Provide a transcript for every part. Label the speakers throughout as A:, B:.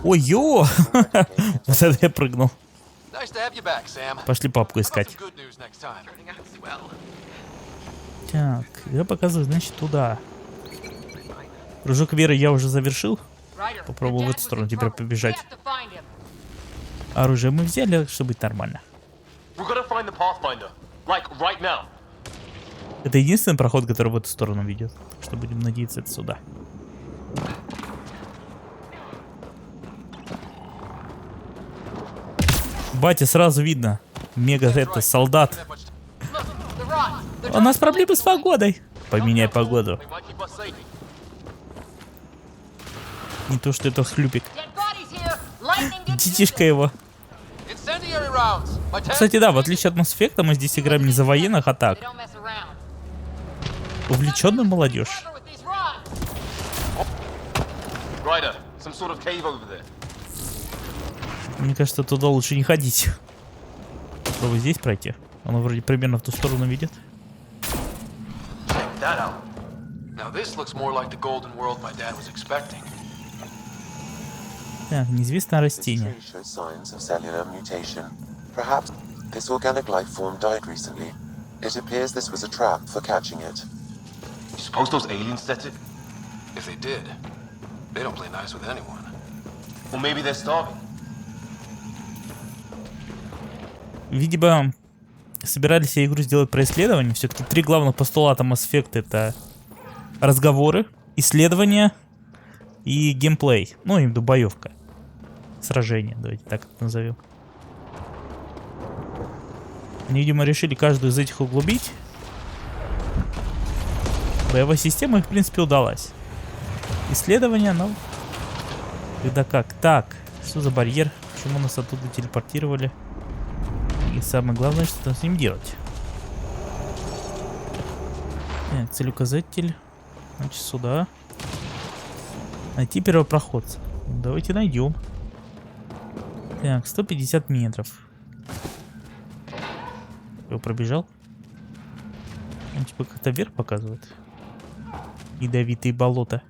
A: Ой-ё! Вот это я прыгнул. Пошли папку искать. Так, я показываю, значит, туда. Прыжок веры я уже завершил. Попробую в эту сторону теперь побежать. Оружие мы взяли, чтобы быть нормально. Это единственный проход, который в эту сторону ведет. Что будем надеяться, это сюда. Батя, сразу видно. Мега это солдат. У нас проблемы с погодой. Поменяй погоду. Не то, что это хлюпик. Детишка его. Кстати, да, в отличие от Mass Effect, мы здесь играем не за военных, а так. Увлеченную молодежь. Мне кажется, туда лучше не ходить. Попробуй здесь пройти. Оно вроде примерно в ту сторону ведет. Так, неизвестное растение. Видимо, собирались себе игру сделать про исследование. Все-таки 3 главных постулата Mass Effect — это разговоры, исследования и геймплей. Ну, именно в виду боевка. Сражение, давайте так это назовем. Они, видимо, решили каждую из этих углубить. Боевая система их, в принципе, удалась. Исследование, ну... Когда как? Так, что за барьер? Почему нас оттуда телепортировали? И самое главное, что с ним делать. Так, целеуказатель. Значит, сюда. Найти первопроходца. Давайте найдем. Так, 150 метров. Его пробежал? Он типа как-то вверх показывает. Ядовитые болота.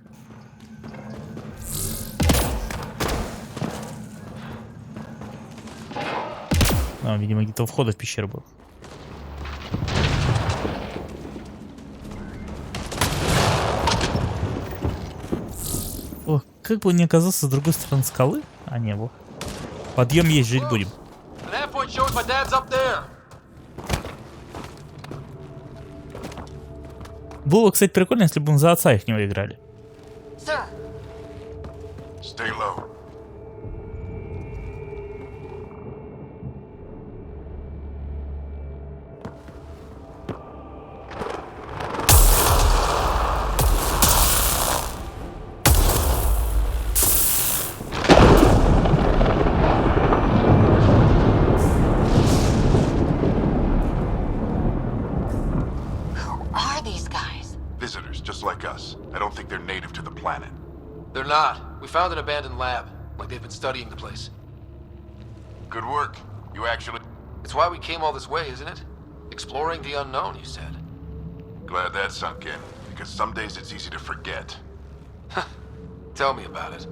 A: А, видимо, где-то у входа в пещеру был. О, как бы он не оказался с другой стороны скалы. А, не был. Подъем есть, жить будем. Было, кстати, прикольно, если бы мы за отца их не играли.
B: They're not. We found an abandoned lab, like they've been studying the place.
C: Good work. You actually...
B: It's why we came all this way, isn't it? Exploring the unknown, you said.
C: Glad that sunk in, because some days it's easy to forget.
B: Tell me about it.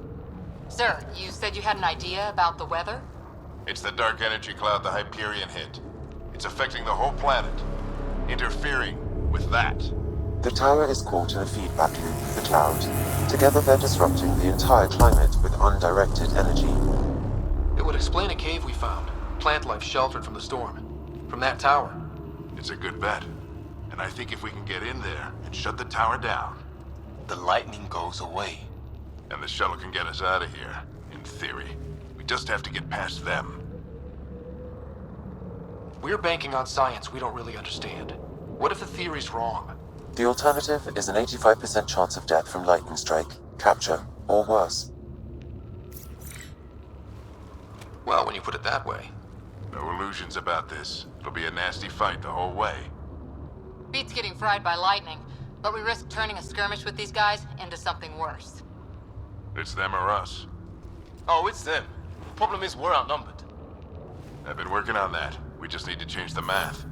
D: Sir, you said you had an idea about the weather?
C: It's the dark energy cloud the Hyperion hit. It's affecting the whole planet, interfering with that.
E: The tower is caught in a feedback loop with the cloud. Together they're disrupting the entire climate with undirected energy.
B: It would explain a cave we found. Plant life sheltered from the storm. From that tower.
C: It's a good bet. And I think if we can get in there and shut the tower down,
F: the lightning goes away.
C: And the shuttle can get us out of here, in theory. We just have to get past them.
B: We're banking on science we don't really understand. What if the theory's wrong?
E: The alternative is an 85% chance of death from lightning strike, capture, or worse.
B: Well, when you put it that way.
C: No illusions about this. It'll be a nasty fight the whole way.
D: Beats getting fried by lightning, but we risk turning a skirmish with these guys into something worse.
C: It's them or us.
B: Oh, it's them. Problem is we're outnumbered.
C: I've been working on that. We just need to change the math.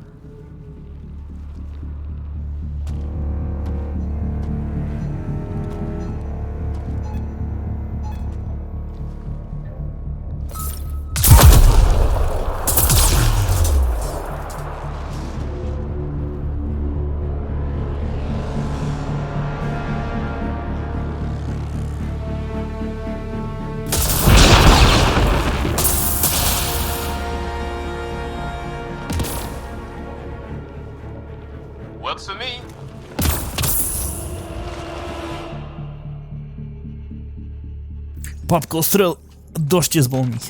A: Папка устроил дождь из молний.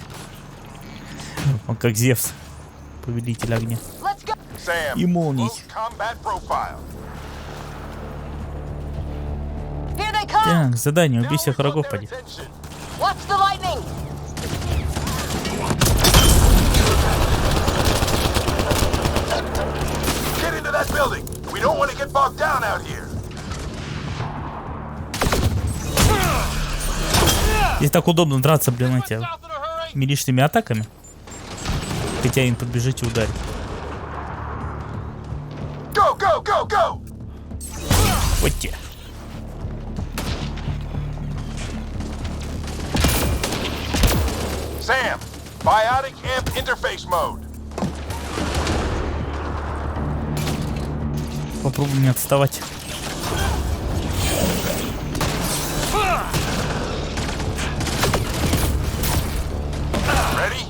A: Он как Зевс, повелитель огня.
C: Sam,
A: И молний.
C: full combat profile.
D: Here they come!
A: Так, задание, убей
C: Now
A: всех
C: we want
A: врагов,
C: their
A: поди.
C: attention.
D: Watch the lightning!
C: Get into that building. We don't want to get bogged down out here.
A: Здесь так удобно драться, блин, этими милишными атаками. Хотя им подбежать и ударить.
C: Go, go, go, go!
A: Вот те.
C: Sam, biotic amp interface mode.
A: Попробуй не отставать.
C: Ready?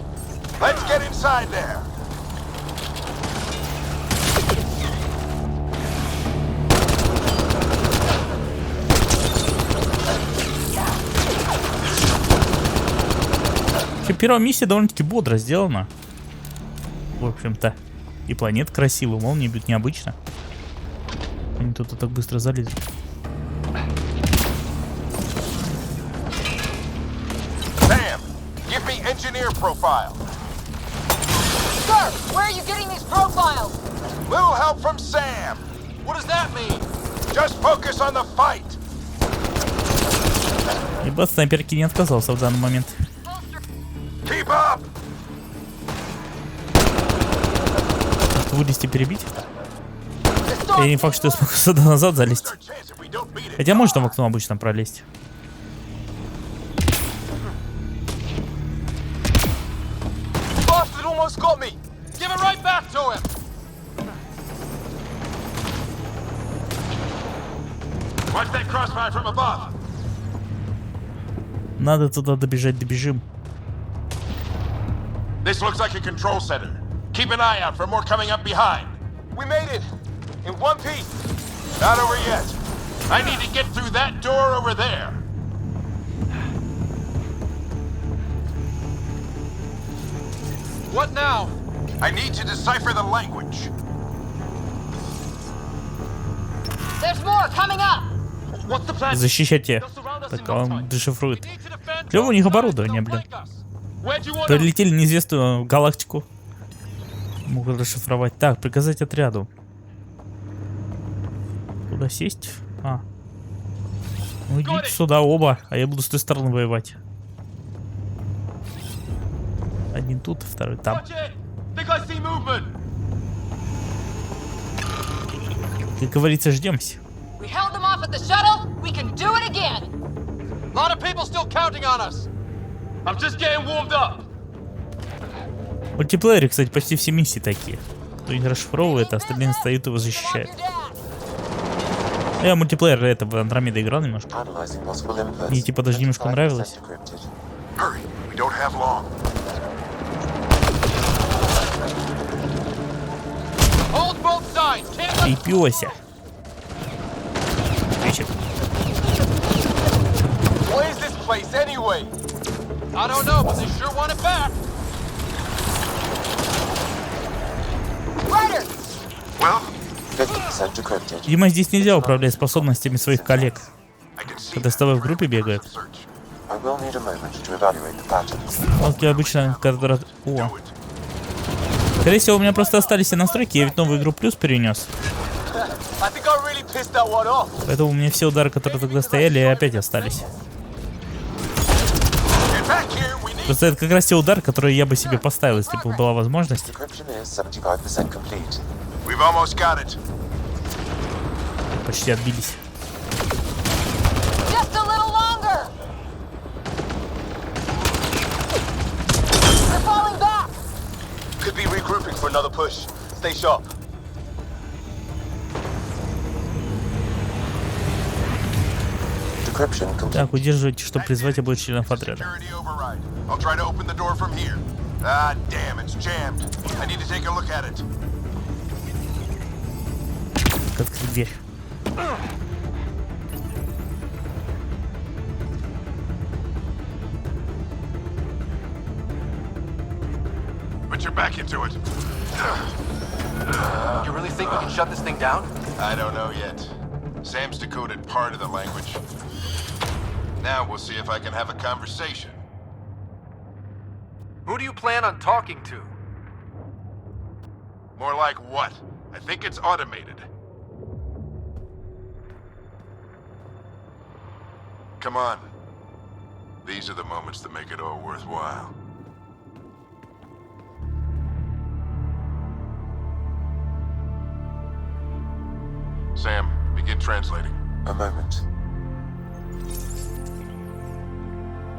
C: Let's get inside there.
A: Первая миссия довольно-таки бодро сделана. В общем-то. И планета красивая, молнии бьют необычно. Они тут так быстро залезут.
C: Sam, give me engineer profile.
D: Sir, where are you getting these profiles?
C: Little help from Sam.
B: What does that mean?
C: Just focus on the fight.
A: Ибо от снайперки не отказался в данный момент.
C: Keep up.
A: Вылезти, перебить. Я не факт, что я смогу сюда назад залезть.
C: Our chance if we don't beat it.
A: Хотя можно в окно обычно пролезть.
B: Bastard almost got me. Give it right back to him.
C: Watch that crossfire from above.
A: Надо туда добежать, добежим.
C: This looks like a control center. Keep an eye out for more coming up behind.
B: We made it. In one piece.
C: Not over yet. I need to get through that door over there.
B: What now?
C: I need to decipher the language.
D: There's more coming up!
B: What's the plan?
A: Защищайте. Так, он дешифрует. Клево у них оборудование, блин.
B: Where'd you want
A: Прилетели в неизвестную галактику. Могут расшифровать. Так, приказать отряду. Куда сесть? А. Ну идите сюда оба, а я буду с той стороны воевать. Один тут, второй там.
B: Watch it. Think I see movement.
A: Как говорится, ждемся.
D: We held them off at the shuttle, we can do it again!
B: A lot of people still counting on us. I'm just getting warmed up.
A: В мультиплеере, кстати, почти все миссии такие. Кто их расшифровывает, а остальные стоят и его защищают. Я мультиплеер этого Андромеда играл немножко.
E: Analyzing possible inputs.
A: Мне типа даже немножко нравилось.
E: Encrypted.
C: Hurry, we don't have long.
B: Hold both sides. Can't let
A: И пёся.
B: What is this place anyway? I don't know, but they sure want it back.
D: Ryder!
C: Well,
E: 50% decrypted.
A: Видимо, здесь нельзя управлять способностями своих коллег.
C: I can see
A: Когда с тобой в группе бегают.
C: search.
E: I will need a moment to evaluate the patterns.
A: Вот я обычно, когда... О. Скорее всего, у меня просто остались все настройки, я ведь новую игру плюс перенес.
B: I think I really pissed that one off.
A: Поэтому у меня все удары, которые тогда стояли, опять остались.
C: Get back here, we need.
A: Просто это как раз те удары, которые я бы себе поставил, если бы была возможность.
E: Decryption is 75% complete.
C: We've almost got it.
A: Почти отбились.
D: Just a little longer! We're falling back!
B: Could be regrouping for another push. Stay sharp.
E: Decryption complete.
A: Так, удерживайте, чтобы призвать обоих членов отряда.
C: Security override. I'll try to open the door from here. Ah, damn, it's jammed. I need to take a look at it.
A: Как открыть дверь.
C: your back into it.
B: You really think we can shut this thing down?
C: I don't know yet. Sam's decoded part of the language. Now we'll see if I can have a conversation.
B: Who do you plan on talking to?
C: More like what? I think it's automated. Come on. These are the moments that make it all worthwhile. Sam, begin translating.
E: A moment.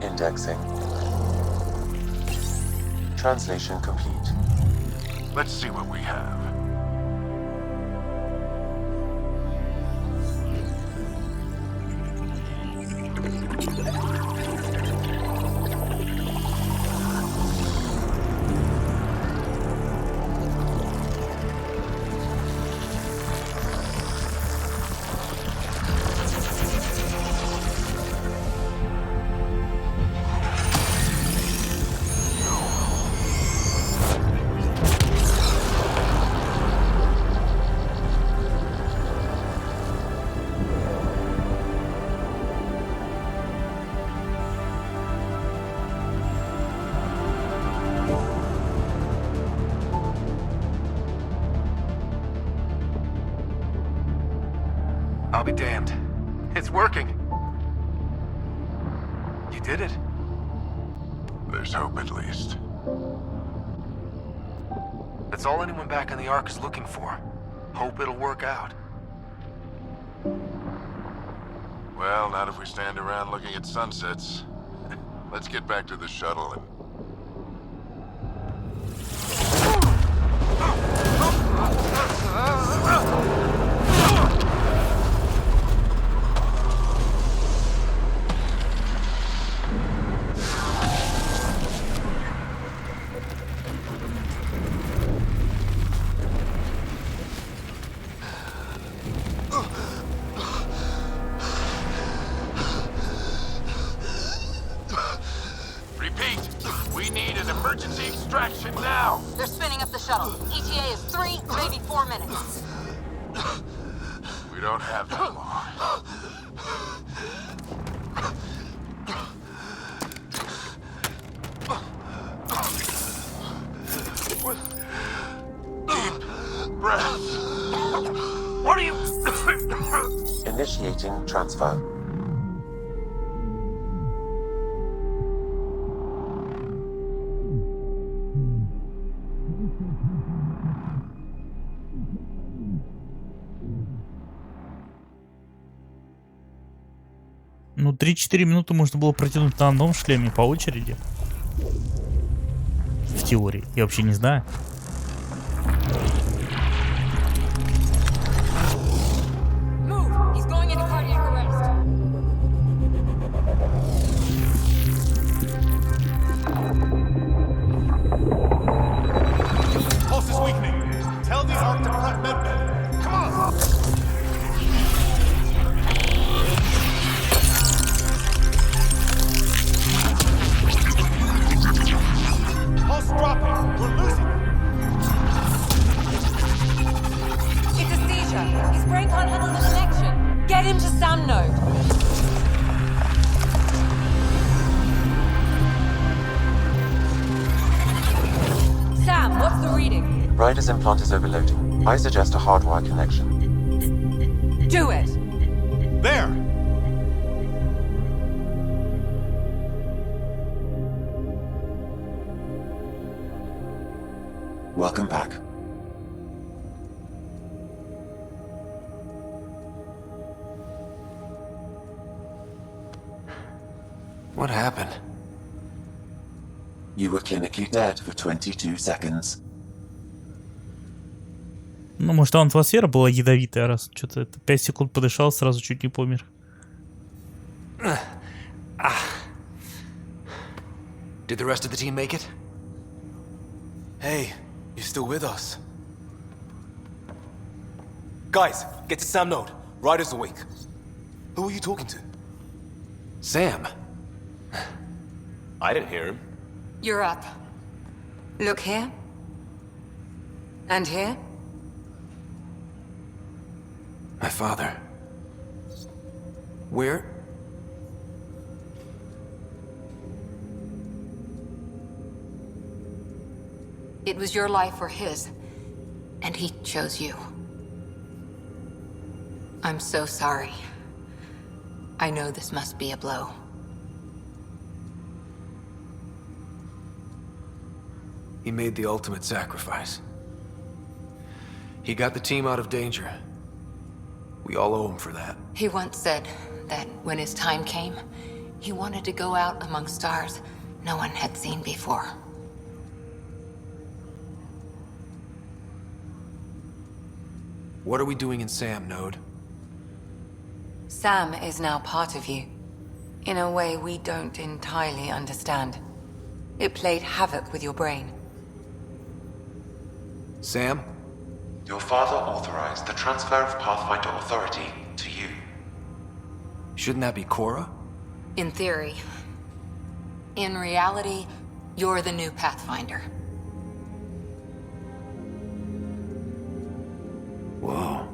E: Indexing. Translation complete.
C: Let's see what we have.
B: I'll be damned. It's working. You did it.
C: There's hope at least.
B: That's all anyone back on the Ark is looking for. Hope it'll work out.
C: Well, not if we stand around looking at sunsets. Let's get back to the shuttle and... Emergency extraction now!
D: They're spinning up the shuttle. ETA is 3, maybe 4 minutes.
C: We don't have that long. Deep breaths. What are you...
E: Initiating transfer.
A: Ну, 3-4 минуты можно было протянуть на одном шлеме по очереди. В теории. Я вообще не знаю.
E: Rider's implant is overloading. I suggest a hardwire connection.
D: Do it!
G: There!
E: Welcome back.
B: What happened?
E: You were clinically dead for 22 seconds.
A: Ну, может, там атмосфера была ядовитая, раз что-то это 5 секунд подышал, сразу чуть не помер.
B: Did the rest of the team make it?
G: Hey, you're still with us. Guys, get to Sam Node. Ryder's awake. Who are you talking to?
B: Sam.
G: I didn't hear him.
D: You're up. Look here.
H: And here?
G: My father. Where?
D: It was your life or his, and he chose you. I'm so sorry. I know this must be a blow.
G: He made the ultimate sacrifice. He got the team out of danger. We all owe him for that.
D: He once said that when his time came, he wanted to go out among stars no one had seen before.
G: What are we doing in Sam, Node?
H: Sam is now part of you. In a way we don't entirely understand. It played havoc with your brain.
G: Sam?
E: Your father authorized the transfer of Pathfinder authority to you.
G: Shouldn't that be Cora?
D: In theory. In reality, you're the new Pathfinder.
G: Whoa.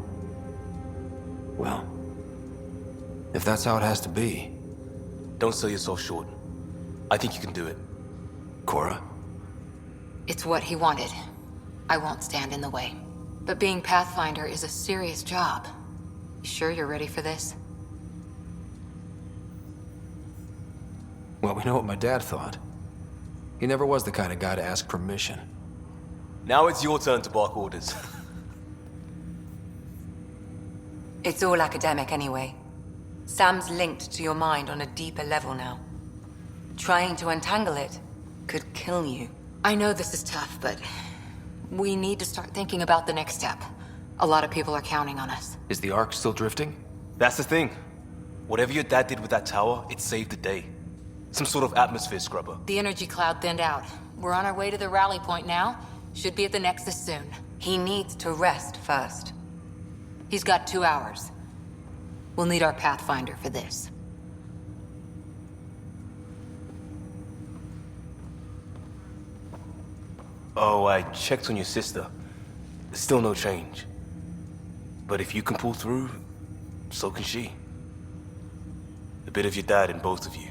G: Well, if that's how it has to be.
F: Don't sell yourself short. I think you can do it.
G: Cora?
D: It's what he wanted. I won't stand in the way. But being Pathfinder is a serious job. You sure you're ready for this?
G: Well, we know what my dad thought. He never was the kind of guy to ask permission.
F: Now it's your turn to bark orders.
H: It's all academic anyway. Sam's linked to your mind on a deeper level now. Trying to untangle it could kill you.
D: I know this is tough, but we need to start thinking about the next step. A lot of people are counting on us.
G: Is the Ark still drifting?
F: That's the thing. Whatever your dad did with that tower, it saved the day. Some sort of atmosphere scrubber.
D: The energy cloud thinned out. We're on our way to the rally point now. Should be at the Nexus soon.
H: He needs to rest first.
D: He's got 2 hours. We'll need our Pathfinder for this.
F: Oh, I checked on your sister. Still no change. But if you can pull through, so can she. A bit of your dad in both of you.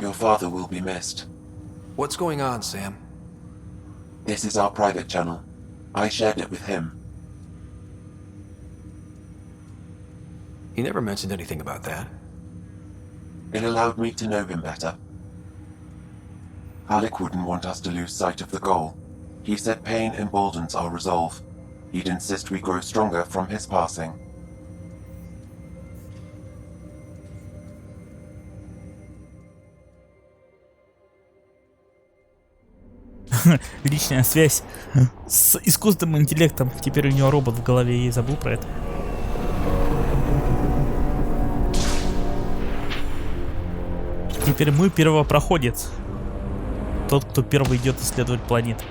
E: Your father will be missed.
G: What's going on, Sam?
E: This is our private channel. I shared it with him.
G: He never mentioned anything about that.
E: It allowed me to know him better. Alec wouldn't want us to lose sight of the goal. He said pain emboldens our resolve. He'd insist we grow stronger from his passing.
A: Личная связь с искусственным интеллектом. Теперь у него робот в голове, я забыл про это. Теперь мы первопроходец. Тот, кто первый идет исследовать планету.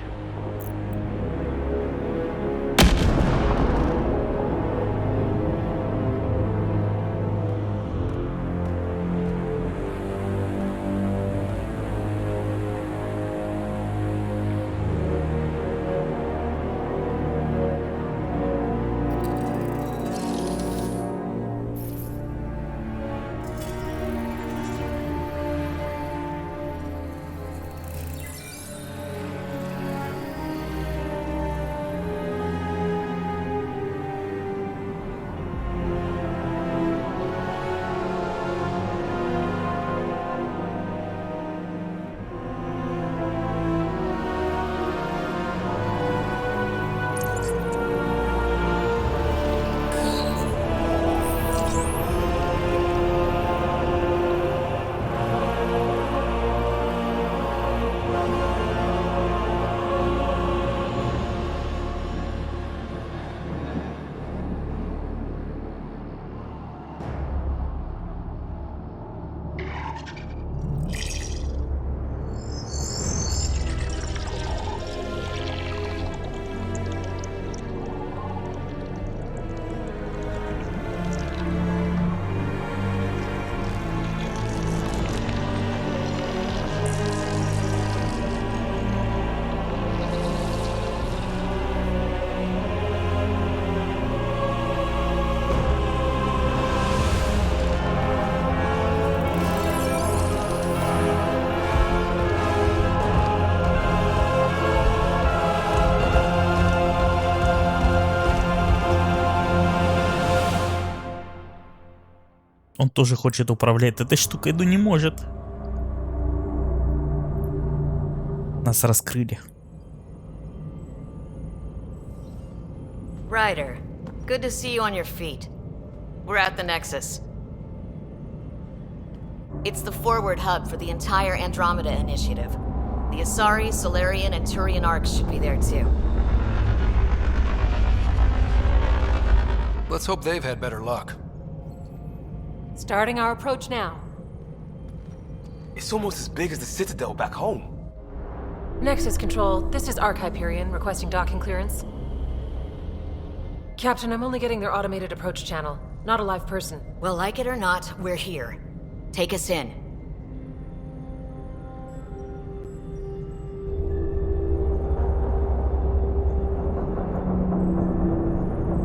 A: Он тоже хочет управлять этой штукой, но не может. Нас раскрыли.
I: Ryder, good to see you on your feet. We're at the Nexus. It's the forward hub for the entire Andromeda initiative. The Asari, Solarian, and Turian arcs should be there too.
G: Let's hope they've had better luck.
J: Starting our approach now.
F: It's almost as big as the Citadel back home.
J: Nexus Control, this is Arc Hyperion requesting docking clearance. Captain, I'm only getting their automated approach channel, not a live person.
I: Well, like it or not, we're here. Take us in.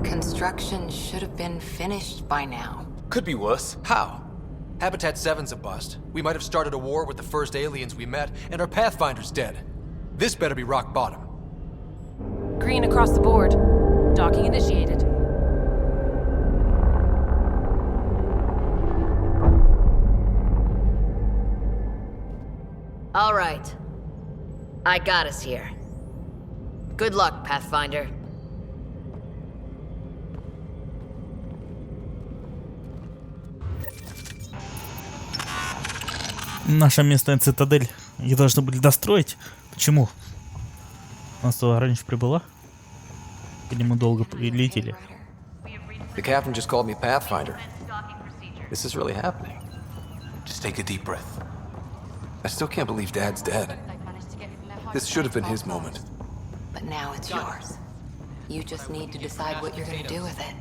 D: Construction should have been finished by now.
F: Could be worse.
G: How? Habitat 7's a bust. We might have started a war with the first aliens we met, and our Pathfinder's dead. This better be rock bottom.
J: Green across the board. Docking initiated.
I: All right. I got us here. Good luck, Pathfinder.
A: Наша местная цитадель. Ее должны были достроить. Почему? У нас туда раньше прибыла? Или мы долго летели?
G: The captain just called me Pathfinder. This is really happening.
F: Just take a deep breath.
G: I still can't believe Dad's dead. This should have been his moment.
D: But now it's yours. You just need to decide what you're gonna do with it.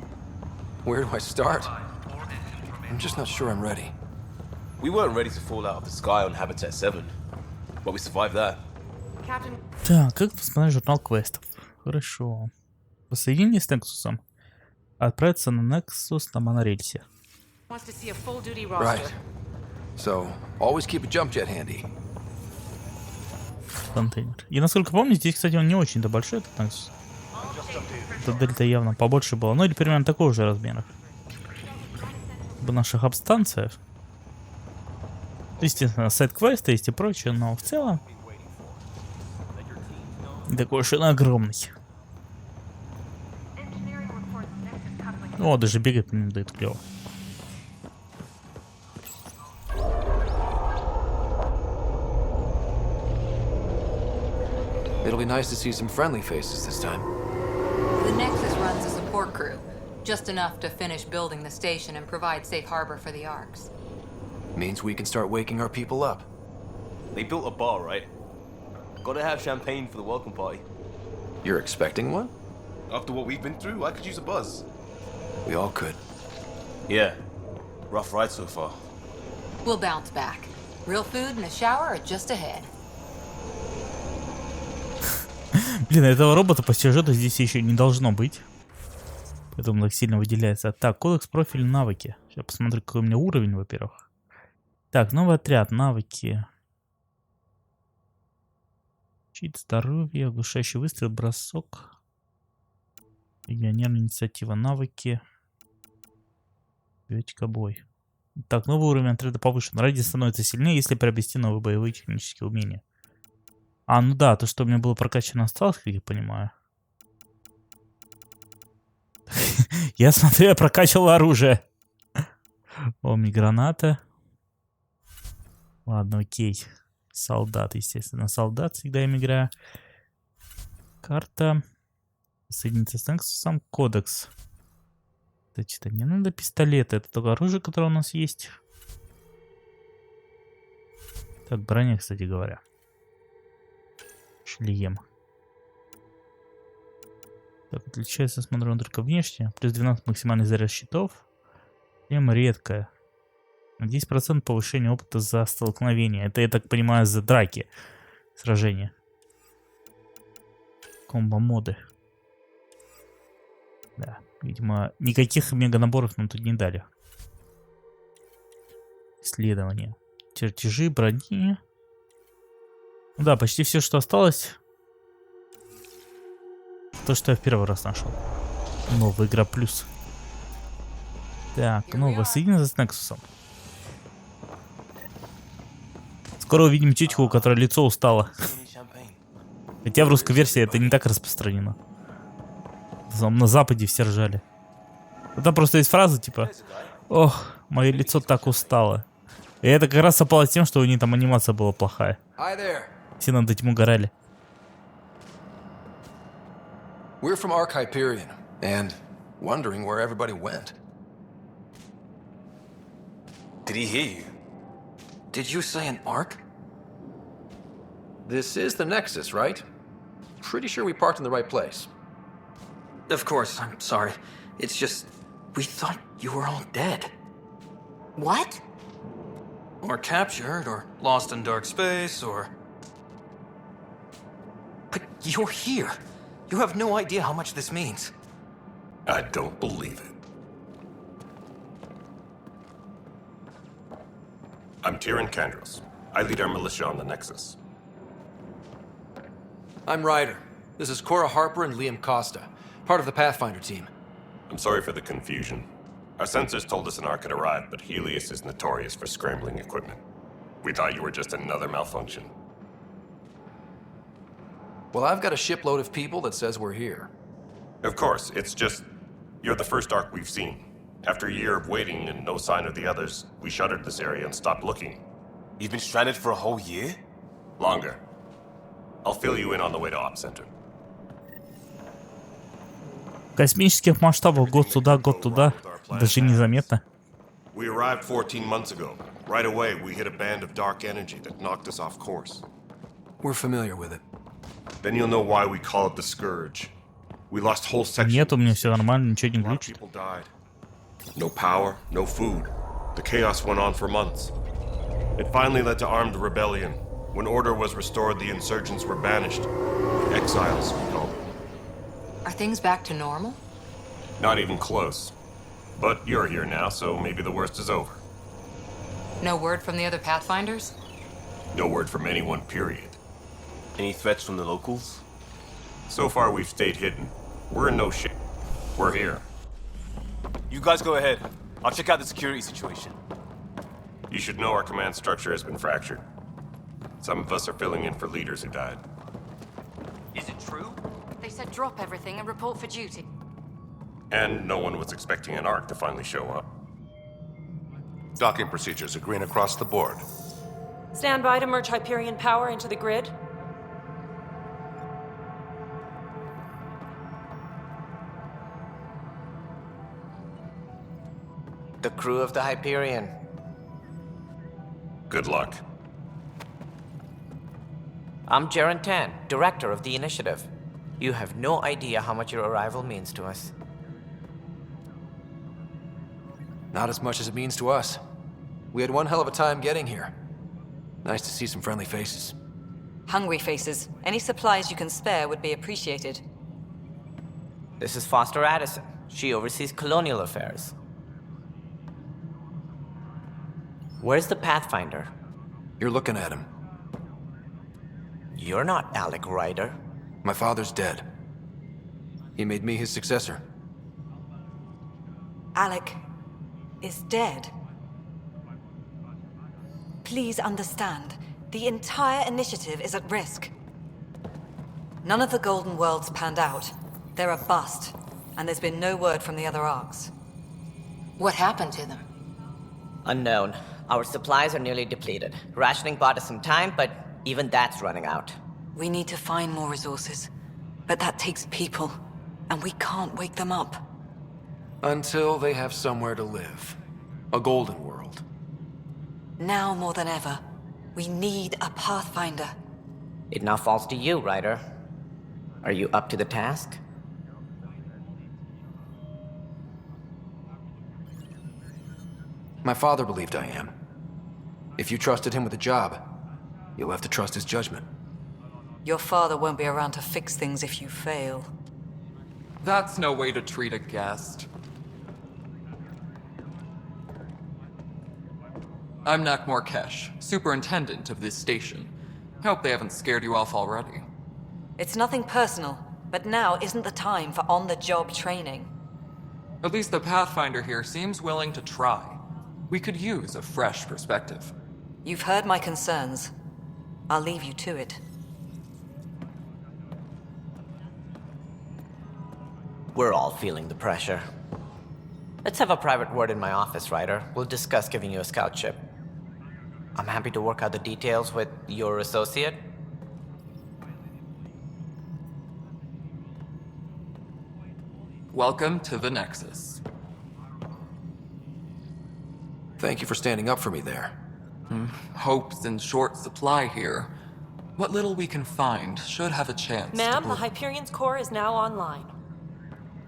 G: Where do I start? I'm just not sure I'm ready.
F: We weren't ready to fall out of the sky on Habitat 7, but we survived that.
J: Captain.
A: Так, как посмотреть журнал квестов? Хорошо. Воссоединение с Нексусом. Отправиться на Нексус на монорельсе.
J: Wants to see a full duty roster.
G: Right. So, always keep a jump jet handy.
A: Контейнер. И насколько помню, здесь, кстати, он не очень-то большой, этот Нексус. Эта дельта явно побольше была. Ну или примерно такого же размера. В наших абстанциях. Естественно, сайт-квесты есть и прочее, но в целом не такой уж он огромный. О, даже бегать по нему дает клево.
G: It'll be nice to see some friendly faces this time.
D: The Nexus runs a support crew, just enough to finish building the station and provide safe harbor for the arcs.
G: Means we can start waking our people up.
F: They built a bar, right? Gotta have champagne for the welcome party.
G: You're expecting one?
C: After what we've been through, I could use a buzz.
G: We all could.
F: Yeah. Rough ride so far.
D: We'll bounce back. Real food and a shower are just ahead.
A: Блин, этого робота по сюжету здесь еще не должно быть. Поэтому так сильно выделяется. Так, кодекс профиля навыки. Сейчас посмотрю, какой у меня уровень, во-первых. Так, новый отряд, навыки. Щит, здоровье, оглушающий выстрел, бросок. Легионерная инициатива, навыки. Биотика, бой. Так, новый уровень отряда повышен. Радиус становится сильнее, если приобрести новые боевые технические умения. А, ну да, то, что у меня было прокачано, осталось, как я понимаю. Я смотрю, я прокачивал оружие. О, граната. Ладно, окей. Солдат, естественно. Солдат всегда им играю. Карта. Соединиться с Нексусом. Кодекс. Это что-то не надо пистолета. Это только оружие, которое у нас есть. Так, броня, кстати говоря. Шлем. Так, отличается, смотрю, он только внешне. Плюс 12 максимальный заряд щитов. Шлем редкая. 10% повышения опыта за столкновение. Это, я так понимаю, за драки. Сражения. Комбо-моды. Да, видимо, никаких мега-наборов нам тут не дали. Исследования. Чертежи, брони. Ну да, почти все, что осталось. То, что я в первый раз нашел. Новая игра плюс. Так, ну воссоединиться с Нексусом. Скоро увидим тетку, у которой лицо устало. Хотя в русской версии это не так распространено. На Западе все ржали. Там просто есть фраза типа: ох, мое лицо так устало. И это как раз совпало с тем, что у них там анимация была плохая. Все над этим угорали.
G: We're from Hyperion, and wondering where everybody went.
F: Did he hear you?
G: Did you say an Ark? This is the Nexus, right? Pretty sure we parked in the right place. Of course, I'm sorry. It's just, we thought you were all dead.
D: What?
G: Or captured, or lost in dark space, or... But you're here. You have no idea how much this means.
C: I don't believe it. I'm Tyrion Kandros. I lead our militia on the Nexus.
G: I'm Ryder. This is Cora Harper and Liam Costa, part of the Pathfinder team.
C: I'm sorry for the confusion. Our sensors told us an Ark had arrived, but Helios is notorious for scrambling equipment. We thought you were just another malfunction.
G: Well, I've got a shipload of people that says we're here.
C: Of course, it's just... you're the first Ark we've seen. After a year of waiting and no sign of the others, we shuttered this area and stopped looking.
F: You've been stranded for a whole year?
C: Longer. I'll fill you in on the way to Op Center.
A: В космических масштабах год туда, даже незаметно.
C: We arrived 14 months ago. Right away, we hit a band of dark energy that knocked us off course.
G: We're familiar with it.
C: Then you'll know why we call it the Scourge. We lost whole sections.
A: Нет, у меня все нормально, ничего не глючит.
C: People died. No power, no food. The chaos went on for months. It finally led to armed rebellion. When order was restored, the insurgents were banished. Exiles, we call them.
D: Are things back to normal?
C: Not even close. But you're here now, so maybe the worst is over.
D: No word from the other Pathfinders?
C: No word from anyone, period.
F: Any threats from the locals?
C: So far, we've stayed hidden. We're in no shape. We're here.
F: You guys go ahead. I'll check out the security situation.
C: You should know our command structure has been fractured. Some of us are filling in for leaders who died.
F: Is it true?
I: They said drop everything and report for duty.
C: And no one was expecting an Ark to finally show up.
K: Docking procedures are green across the board.
J: Stand by to merge Hyperion power into the grid.
L: The crew of the Hyperion.
C: Good luck.
L: I'm Jaren Tan, director of the initiative. You have no idea how much your arrival means to us.
G: Not as much as it means to us. We had one hell of a time getting here. Nice to see some friendly faces.
H: Hungry faces. Any supplies you can spare would be appreciated.
L: This is Foster Addison. She oversees colonial affairs. Where's the Pathfinder?
G: You're looking at him.
L: You're not Alec Ryder.
G: My father's dead. He made me his successor.
H: Alec is dead. Please understand, the entire initiative is at risk. None of the Golden Worlds panned out. They're a bust, and there's been no word from the other arcs.
D: What happened to them?
L: Unknown. Our supplies are nearly depleted. Rationing bought us some time, but even that's running out.
H: We need to find more resources, but that takes people, and we can't wake them up.
G: Until they have somewhere to live. A golden world.
H: Now more than ever, we need a Pathfinder.
L: It now falls to you, Ryder. Are you up to the task?
G: My father believed I am. If you trusted him with a job, you'll have to trust his judgment.
H: Your father won't be around to fix things if you fail.
M: That's no way to treat a guest. I'm Nak Morkesh, superintendent of this station. Hope they haven't scared you off already.
H: It's nothing personal, but now isn't the time for on-the-job training.
M: At least the Pathfinder here seems willing to try. We could use a fresh perspective.
H: You've heard my concerns. I'll leave you to it.
L: We're all feeling the pressure. Let's have a private word in my office, Ryder. We'll discuss giving you a scout ship. I'm happy to work out the details with your associate.
M: Welcome to the Nexus.
G: Thank you for standing up for me there.
M: Hope's in short supply here. What little we can find should have a chance.
J: Ma'am, the Hyperion's core is now online.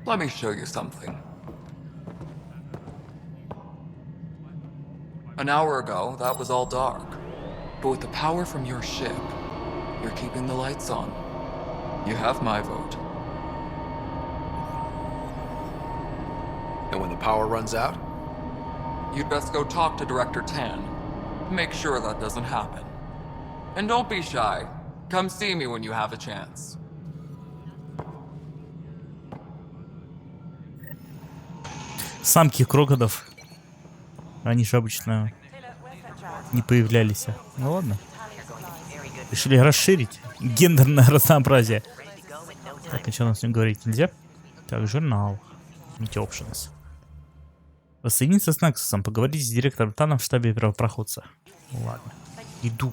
M: Let me show you something. An hour ago, that was all dark. But with the power from your ship, you're keeping the lights on. You have my vote.
G: And when the power runs out?
M: You'd best go talk to Director Tan. Make sure that doesn't happen. And don't be shy. Come see me when you have a chance.
A: Самки крокодов. Они же обычно не появлялись. Ну ладно. Решили расширить гендерное разнообразие. Так, ничего у нас не говорить нельзя. Так, журнал. Meet Options. Воссоединиться с Нексусом. Поговорить с директором Таном в штабе первопроходца. Ладно. Иду.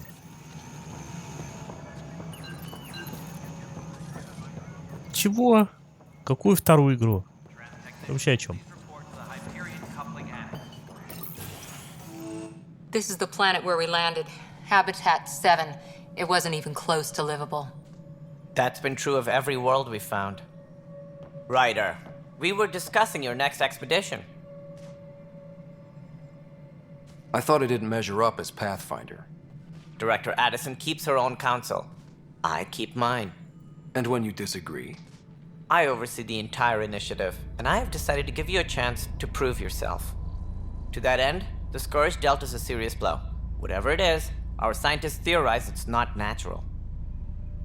A: Чего? Какую вторую игру? Вообще о чем?
D: This is the planet where we landed. Habitat 7. It wasn't even close to livable.
L: That's been true of every world we found. Ryder, we were discussing your next expedition.
G: I thought it didn't measure up as Pathfinder.
L: Director Addison keeps her own counsel. I keep mine.
G: And when you disagree?
L: I oversee the entire initiative, and I have decided to give you a chance to prove yourself. To that end, the Scourge dealt us a serious blow. Whatever it is, our scientists theorize it's not natural.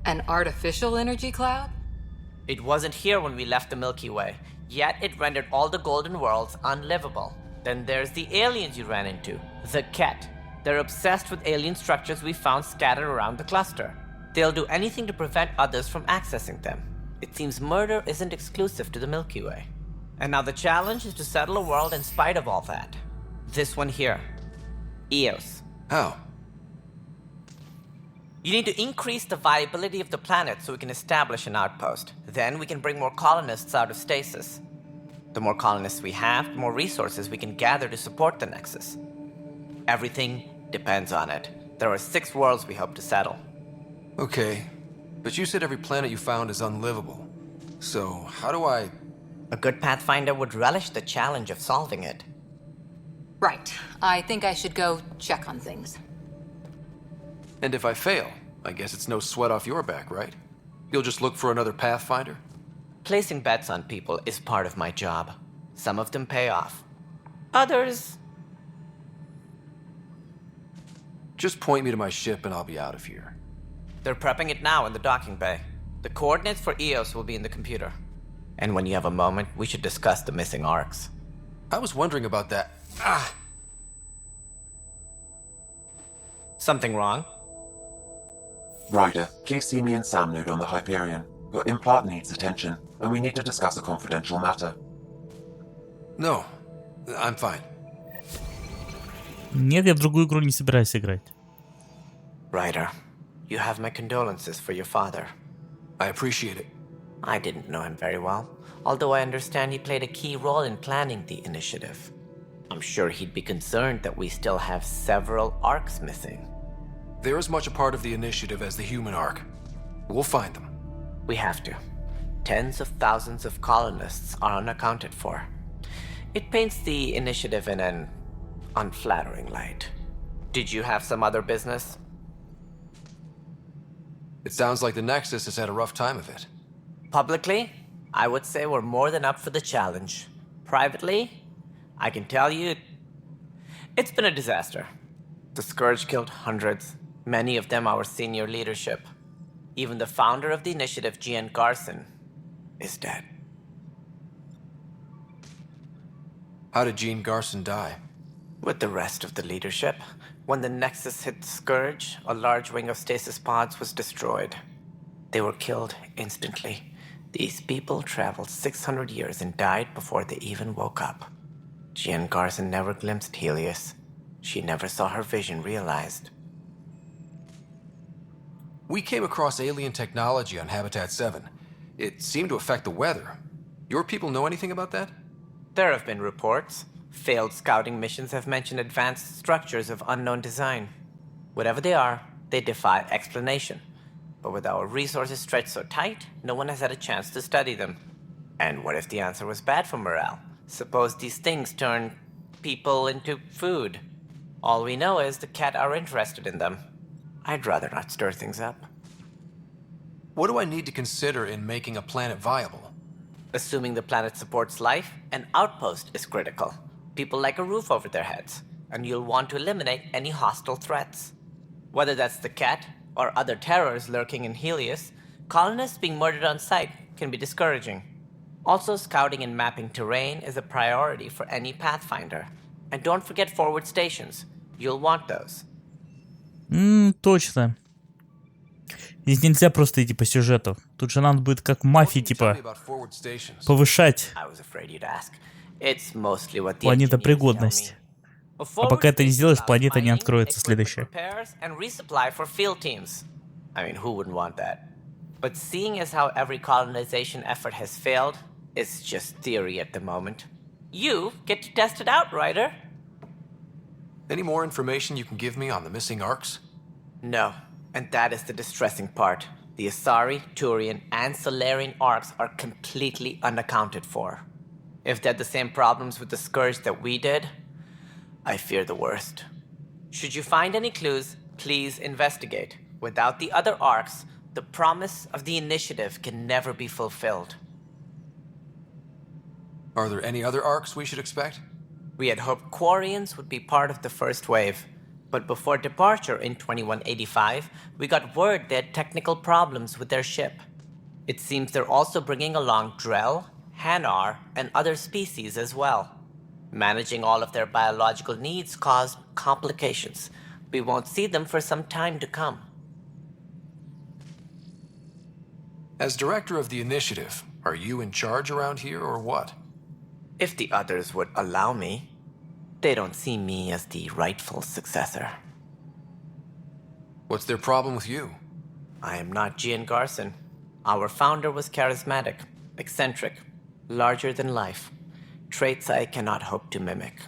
D: An artificial energy cloud?
L: It wasn't here when we left the Milky Way, yet it rendered all the golden worlds unlivable. Then there's the aliens you ran into, the Ket. They're obsessed with alien structures we found scattered around the cluster. They'll do anything to prevent others from accessing them. It seems murder isn't exclusive to the Milky Way. And now the challenge is to settle a world in spite of all that. This one here. Eos.
G: How?
L: You need to increase the viability of the planet so we can establish an outpost. Then we can bring more colonists out of stasis. The more colonists we have, the more resources we can gather to support the Nexus. Everything depends on it. There are 6 worlds we hope to settle.
G: Okay, but you said every planet you found is unlivable. So, how do I...
L: A good Pathfinder would relish the challenge of solving it.
D: Right. I think I should go check on things.
G: And if I fail, I guess it's no sweat off your back, right? You'll just look for another Pathfinder?
L: Placing bets on people is part of my job. Some of them pay off. Others...
G: Just point me to my ship and I'll be out of here.
L: They're prepping it now in the docking bay. The coordinates for Eos will be in the computer. And when you have a moment, we should discuss the missing arcs.
G: I was wondering about that. Ah!
L: Something wrong?
E: Ryder, please see me and Sam Node on the Hyperion. Your implant needs attention, and we need to discuss a confidential matter.
G: No, I'm fine.
A: Нет, я в другую игру не собираюсь играть.
L: Ryder, you have my condolences for your father.
G: I appreciate it.
L: I didn't know him very well, although I understand he played a key role in planning the initiative. I'm sure he'd be concerned that we still have several arcs missing.
G: They're as much a part of the initiative as the human arc. We'll find them.
L: We have to. Tens of thousands of colonists are unaccounted for. It paints the initiative in an unflattering light. Did you have some other business?
G: It sounds like the Nexus has had a rough time of it.
L: Publicly, I would say we're more than up for the challenge. Privately, I can tell you, it's been a disaster. The Scourge killed hundreds, many of them our senior leadership. Even the founder of the initiative, Gian Garson, is dead.
G: How did Jean Garson die?
L: With the rest of the leadership, when the Nexus hit the Scourge, a large wing of stasis pods was destroyed. They were killed instantly. These people traveled 600 years and died before they even woke up. Jean Garson never glimpsed Helios. She never saw her vision realized.
G: We came across alien technology on Habitat 7. It seemed to affect the weather. Your people know anything about that?
L: There have been reports. Failed scouting missions have mentioned advanced structures of unknown design. Whatever they are, they defy explanation. But with our resources stretched so tight, no one has had a chance to study them. And what if the answer was bad for morale? Suppose these things turn people into food. All we know is the Cat are interested in them. I'd rather not stir things up.
G: What do I need to consider in making a planet viable?
L: Assuming the planet supports life, an outpost is critical. People like a roof over their heads, and you'll want to eliminate any hostile threats. Whether that's the Cat or other terrors lurking in Helios, colonists being murdered on sight can be discouraging. Also, scouting and mapping terrain is a priority for any Pathfinder. And don't forget forward stations. You'll want those.
A: Точно. Здесь нельзя просто идти по сюжету. Тут же надо будет как в мафии, типа, повышать планетопригодность. А пока это не сделаешь, планета не откроется следующая.
L: But seeing as how every colonization effort has failed, it's just theory at the moment. You get to test it out, Ryder.
G: Any more information you can give me on the missing arcs?
L: No, and that is the distressing part. The Asari, Turian, and Solarian arcs are completely unaccounted for. If they had the same problems with the Scourge that we did, I fear the worst. Should you find any clues, please investigate. Without the other arcs, the promise of the initiative can never be fulfilled.
G: Are there any other arcs we should expect?
L: We had hoped Quarians would be part of the first wave, but before departure in 2185, we got word they had technical problems with their ship. It seems they're also bringing along Drell, Hanar, and other species as well. Managing all of their biological needs caused complications. We won't see them for some time to come.
G: As director of the initiative, are you in charge around here or what?
L: If the others would allow me, they don't see me as the rightful successor.
G: What's their problem with you?
L: I am not Gian Garson. Our founder was charismatic, eccentric, larger than life. Traits I cannot hope to mimic.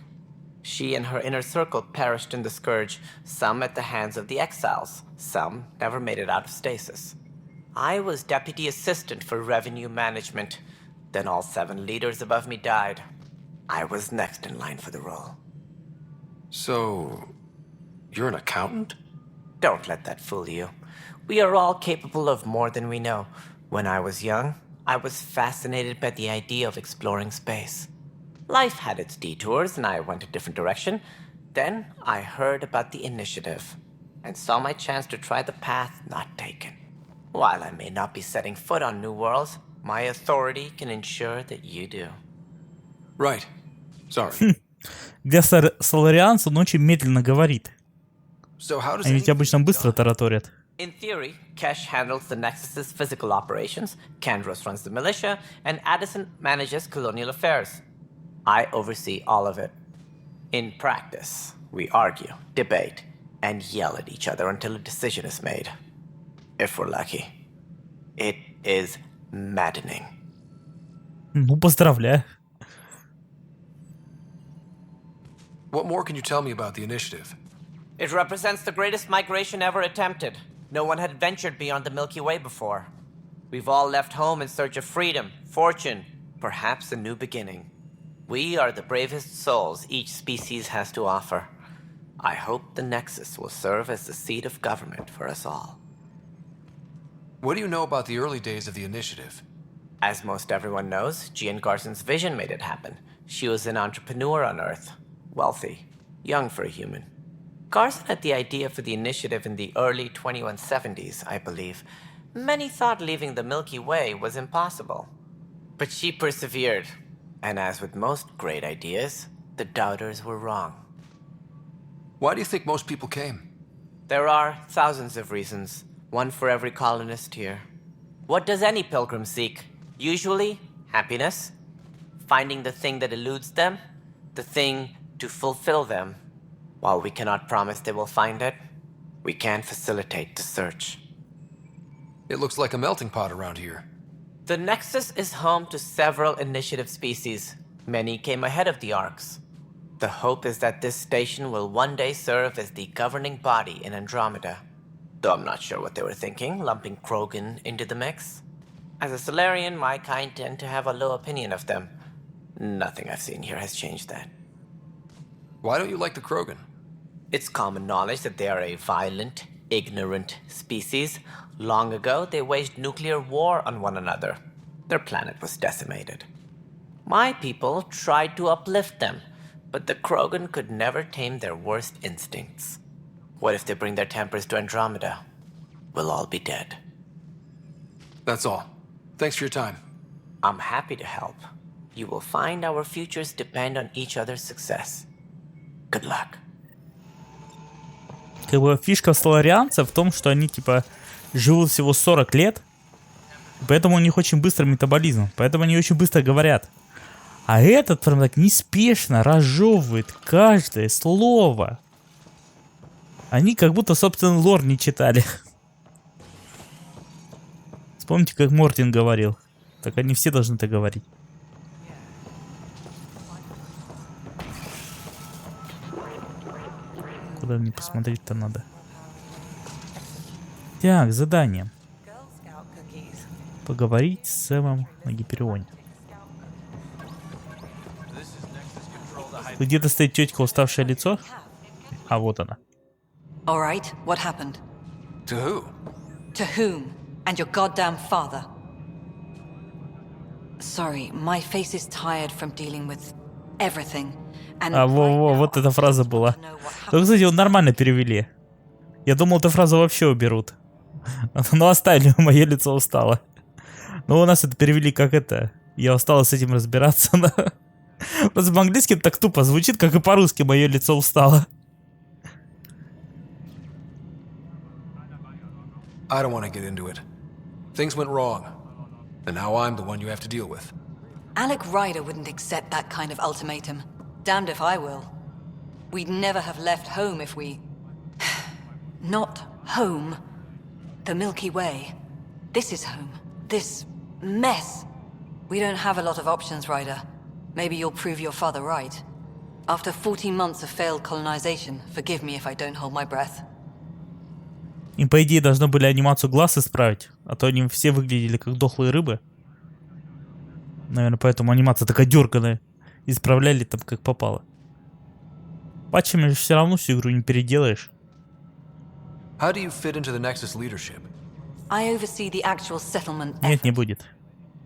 L: She and her inner circle perished in the Scourge, some at the hands of the exiles, some never made it out of stasis. I was deputy assistant for revenue management. Then all 7 leaders above me died. I was next in line for the role.
G: So, you're an accountant?
L: Don't let that fool you. We are all capable of more than we know. When I was young, I was fascinated by the idea of exploring space. Life had its detours and I went a different direction. Then I heard about the initiative and saw my chance to try the path not taken. While I may not be setting foot on new worlds, my authority can ensure that you do.
G: Right. Sorry.
A: Где Соларианец, он очень медленно говорит.
G: So how does
A: Они ведь обычно быстро тараторят.
L: In theory, Kesh handles the Nexus's physical operations, Kandros runs the militia, and Addison manages colonial affairs. I oversee all of it. In practice, we argue, debate, and yell at each other until a decision is made. If we're lucky. It is maddening.
A: Ну, поздравляю.
G: What more can you tell me about the initiative?
L: It represents the greatest migration ever attempted. No one had ventured beyond the Milky Way before. We've all left home in search of freedom, fortune, perhaps a new beginning. We are the bravest souls each species has to offer. I hope the Nexus will serve as the seat of government for us all.
G: What do you know about the early days of the initiative?
L: As most everyone knows, Gian Garson's vision made it happen. She was an entrepreneur on Earth. Wealthy. Young for a human. Garson had the idea for the initiative in the early 2170s, I believe. Many thought leaving the Milky Way was impossible. But she persevered. And as with most great ideas, the doubters were wrong.
G: Why do you think most people came?
L: There are thousands of reasons, one for every colonist here. What does any pilgrim seek? Usually, happiness. Finding the thing that eludes them, the thing to fulfill them. While we cannot promise they will find it, we can facilitate the search.
G: It looks like a melting pot around here.
L: The Nexus is home to several initiative species. Many came ahead of the Arcs. The hope is that this station will one day serve as the governing body in Andromeda. Though I'm not sure what they were thinking, lumping Krogan into the mix. As a Solarian, my kind tend to have a low opinion of them. Nothing I've seen here has changed that.
G: Why don't you like the Krogan?
L: It's common knowledge that they are a violent, ignorant species. Long ago, they waged nuclear war on one another. Their planet was decimated. My people tried to uplift them, but the Krogan could never tame their worst instincts. What if they bring their tempers to Andromeda? We'll all be dead.
G: That's all. Thanks for your time.
L: I'm happy to help. You will find our futures depend on each other's success. Good luck.
A: Как бы фишка соларианцев в том, что они типа живут всего 40 лет, поэтому у них очень быстрый метаболизм, поэтому они очень быстро говорят. А этот прям так неспешно разжевывает каждое слово. Они как будто собственный лор не читали. Вспомните, как Мортин говорил. Так они все должны это говорить. Куда мне посмотреть-то надо? Так, задание. Поговорить с Сэмом на Гиперионе. Где-то стоит тетка, уставшее лицо. А вот она.
H: All right, what happened?
G: To who?
H: To whom? And your goddamn father. Sorry, my face is tired from dealing with everything. And
A: вот эта фраза была. Ну, кстати, его нормально перевели. Я думал, эту фразу вообще уберут. Но оставили, мое лицо устало. Но у нас это перевели как это. Я устала с этим разбираться. Просто по-английски так тупо звучит, как и по-русски мое лицо устало.
G: I don't want to get into it. Things went wrong. And now I'm the one you have to deal with.
H: Alec Ryder wouldn't accept that kind of ultimatum. Damned if I will. We'd never have left home if we... Not home. The Milky Way. This is home. This mess. We don't have a lot of options, Ryder. Maybe you'll prove your father right. After 14 months of failed colonization, forgive me if I don't hold my breath.
A: Им, по идее, должны были анимацию глаз исправить. А то они все выглядели как дохлые рыбы. Наверное, поэтому анимация такая дерганая. Исправляли там как попало. Патчами же все равно всю игру не переделаешь.
G: How do you fit into the Nexus leadership?
H: I oversee the actual settlement
A: Нет, не будет.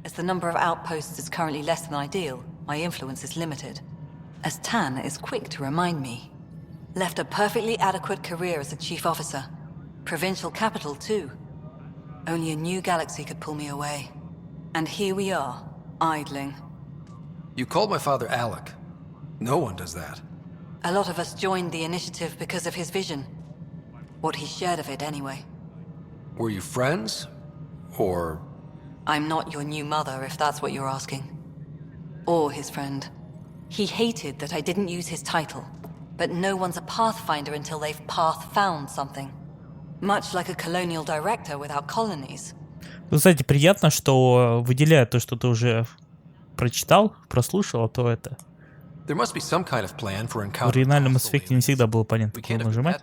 H: As the number of outposts is currently less than ideal, my influence is limited. As Tan is quick to remind me. Left a perfectly adequate career as a chief officer. Provincial capital, too. Only a new galaxy could pull me away. And here we are, idling.
G: You called my father Alec. No one does that.
H: A lot of us joined the initiative because of his vision. What he shared of it, anyway.
G: Were you friends? Or...
H: I'm not your new mother, if that's what you're asking. Or his friend. He hated that I didn't use his title. But no one's a pathfinder until they've path-found something. Much like a colonial director without colonies.
A: Ну, кстати, приятно, что выделяя то, что ты уже прочитал, прослушал, то это. В оригинальном эффекте не всегда было понятно, куда нажимать.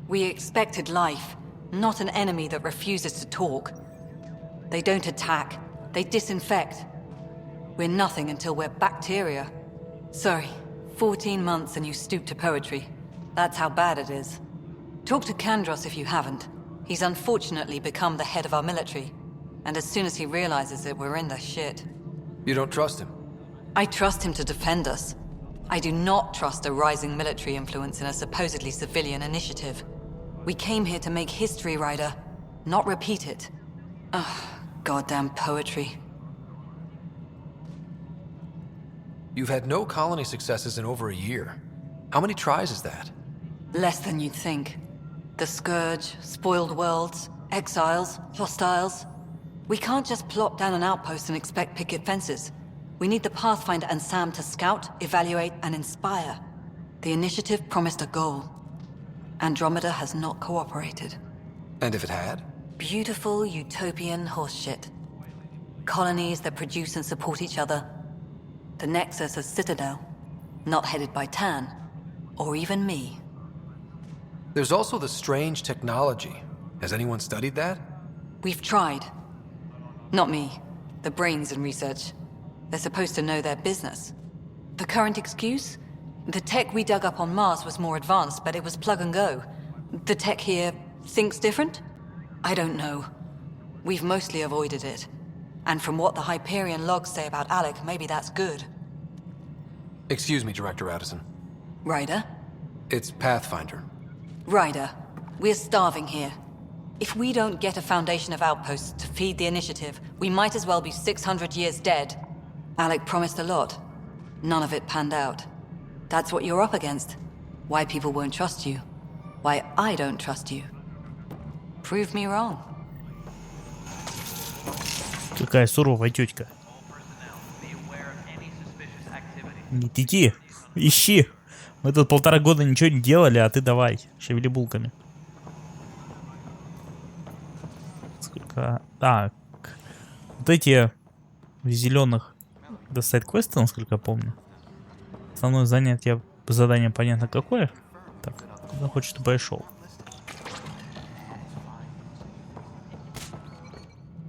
H: We expected life, not an enemy that refuses to talk. They don't attack, they disinfect. We're nothing until we're bacteria. Sorry, 14 months and you stoop to poetry. That's how bad it is. Talk to Kandros if you haven't. He's unfortunately become the head of our military. And as soon as he realizes it, we're in the shit.
G: You don't trust him?
H: I trust him to defend us. I do not trust a rising military influence in a supposedly civilian initiative. We came here to make history, Ryder, not repeat it. Ugh, goddamn poetry.
G: You've had no colony successes in over a year. How many tries is that?
H: Less than you'd think. The Scourge, spoiled worlds, exiles, hostiles. We can't just plop down an outpost and expect picket fences. We need the Pathfinder and Sam to scout, evaluate, and inspire. The initiative promised a goal. Andromeda has not cooperated.
G: And if it had?
H: Beautiful utopian horseshit. Colonies that produce and support each other. The Nexus a citadel, not headed by Tan, or even me.
G: There's also the strange technology. Has anyone studied that?
H: We've tried. Not me. The brains in research. They're supposed to know their business. The current excuse? The tech we dug up on Mars was more advanced, but it was plug and go. The tech here thinks different? I don't know. We've mostly avoided it. And from what the Hyperion logs say about Alec, maybe that's good.
G: Excuse me, Director Addison.
H: Ryder?
G: It's Pathfinder.
H: Ryder, we're starving here. If we don't get a foundation of outposts to feed the initiative, we might as well be 600 years dead. Alec promised a lot. None of it panned out. That's what you're up against. Why people won't trust you. Why I don't trust you. Prove me wrong.
A: Какая суровая тетка. Иди, ищи. Мы тут 1,5 года ничего не делали, а ты давай, шевели булками. Сколько... Так. Вот эти в зеленых до сайд-квеста, насколько я помню. Основное задание понятно какое. Так, куда хочет, чтобы я шел.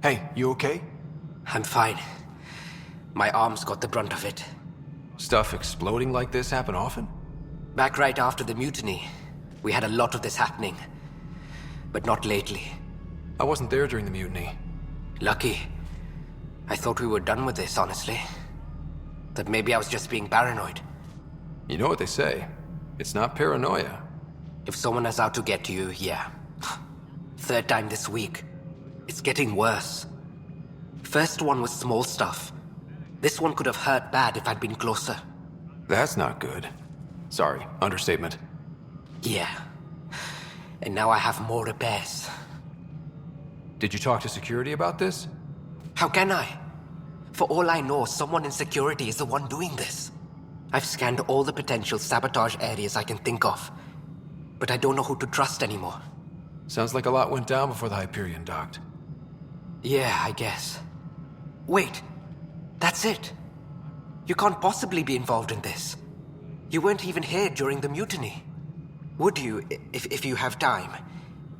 G: Hey, you okay?
N: I'm fine. My arms got the brunt of it.
G: Stuff exploding like this happen often?
N: Back right after the mutiny, we had a lot of this happening. But not lately.
G: I wasn't there during the mutiny.
N: Lucky. I thought we were done with this, honestly. That maybe I was just being paranoid.
G: You know what they say. It's not paranoia.
N: If someone is out to get you, yeah. 3rd time this week. It's getting worse. First one was small stuff. This one could have hurt bad if I'd been closer.
G: That's not good. Sorry, understatement.
N: Yeah. And now I have more repairs.
G: Did you talk to security about this?
N: How can I? For all I know, someone in security is the one doing this. I've scanned all the potential sabotage areas I can think of. But I don't know who to trust anymore.
G: Sounds like a lot went down before the Hyperion docked.
N: Yeah, I guess. Wait. That's it. You can't possibly be involved in this. You weren't even here during the mutiny. Would you, if you have time?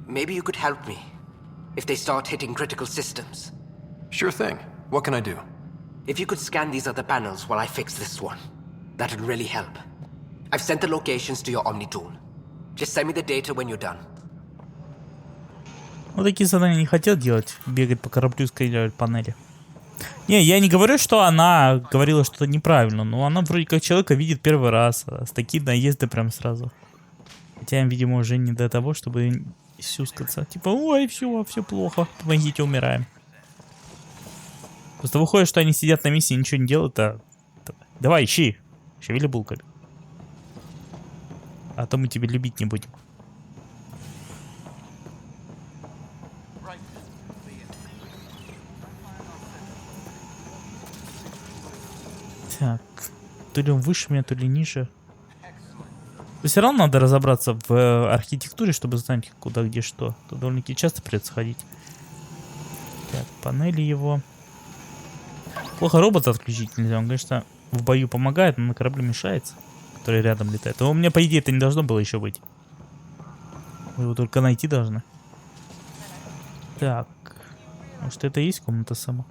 N: Maybe you could help me. If they start hitting critical systems.
G: Sure thing. What can I do?
N: If you could scan these other panels while I fix this one, that'd really help. I've sent the locations to your Omni tool. Just send me the data when you're done.
A: Вот такие задания не хотел делать. Бегать по кораблю и сканировать панели. Не, я не говорю, что она говорила что-то неправильно, но она вроде как человека видит первый раз. А с такие наезды прям сразу. Хотя им, видимо, уже не до того, чтобы сюскаться. Типа, ой, все плохо, помогите, умираем. Просто выходит, что они сидят на миссии и ничего не делают, а... Давай, ищи. Шевели булками. А то мы тебя любить не будем. Так, то ли он выше меня, то ли ниже. Но все равно надо разобраться в архитектуре, чтобы знать, куда, где, что. Тут довольно-таки часто придется ходить. Так, панели его. Плохо робота отключить нельзя. Он, конечно, в бою помогает, но на корабле мешается, который рядом летает. Но у меня, по идее, это не должно было еще быть. Мы его только найти должны. Так. Может, это и есть комната сама?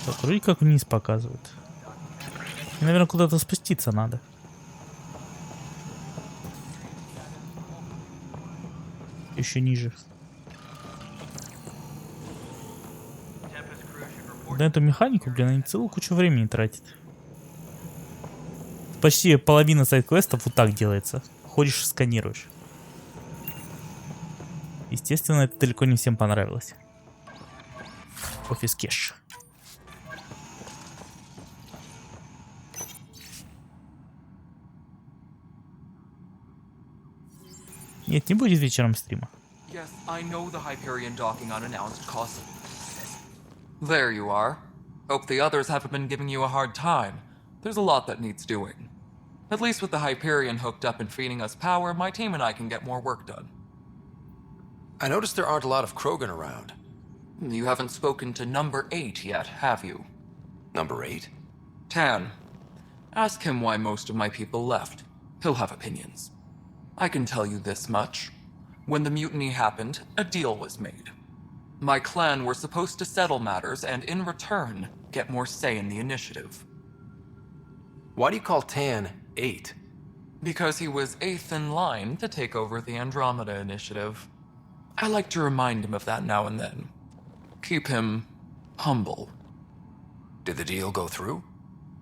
A: Так, вроде как вниз показывает. Мне, наверное, куда-то спуститься надо. Еще ниже. На эту механику, блин, они целую кучу времени тратят. Почти половина сайд-квестов вот так делается. Ходишь, сканируешь. Естественно, это далеко не всем понравилось. Офис кеш. Нет, не будет вечером стрима.
M: Yes, I know the Hyperion docking unannounced cost. There you are. Hope the others haven't been giving you a hard time. There's a lot that needs doing. At least with the Hyperion hooked up and feeding us power, my team and I can get more work done.
G: I noticed there aren't a lot of Krogan around.
M: You haven't spoken to number 8 yet, have you?
G: Number 8?
M: Tan. Ask him why most of my people left. He'll have opinions. I can tell you this much. When the mutiny happened, a deal was made. My clan were supposed to settle matters and, in return, get more say in the initiative.
G: Why do you call Tan 8?
M: Because he was 8th in line to take over the Andromeda initiative. I like to remind him of that now and then. Keep him humble.
G: Did the deal go through?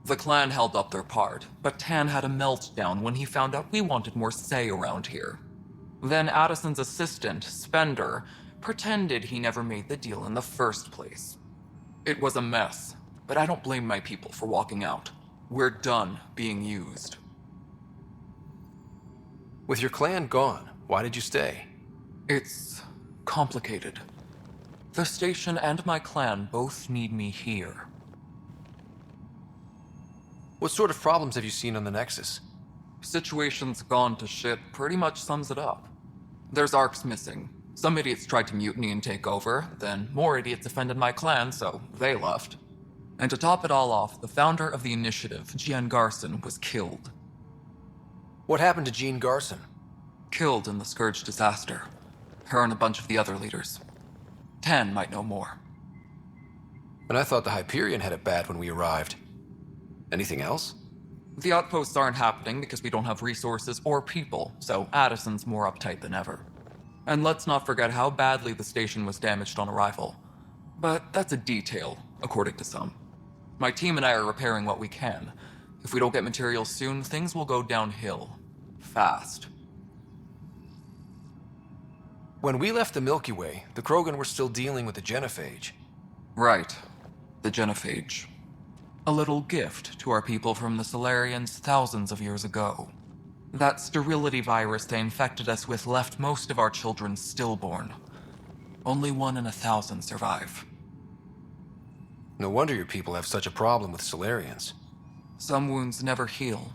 M: The clan held up their part, but Tan had a meltdown when he found out we wanted more say around here. Then Addison's assistant, Spender, pretended he never made the deal in the first place. It was a mess, but I don't blame my people for walking out. We're done being used.
G: With your clan gone, why did you stay?
M: It's complicated. The station and my clan both need me here.
G: What sort of problems have you seen on the Nexus?
M: Situation's gone to shit pretty much sums it up. There's arcs missing. Some idiots tried to mutiny and take over, then more idiots offended my clan, so they left. And to top it all off, the founder of the initiative, Jean Garson, was killed.
G: What happened to Jean Garson?
M: Killed in the Scourge disaster. Her and a bunch of the other leaders. Tan might know more.
G: And I thought the Hyperion had it bad when we arrived. Anything else?
M: The outposts aren't happening because we don't have resources or people, so Addison's more uptight than ever. And let's not forget how badly the station was damaged on arrival. But that's a detail, according to some. My team and I are repairing what we can. If we don't get materials soon, things will go downhill. Fast.
G: When we left the Milky Way, the Krogan were still dealing with the genophage.
M: Right. The genophage. A little gift to our people from the Solarians thousands of years ago. That sterility virus they infected us with left most of our children stillborn. Only 1 in 1,000 survive.
G: No wonder your people have such a problem with Solarians.
M: Some wounds never heal.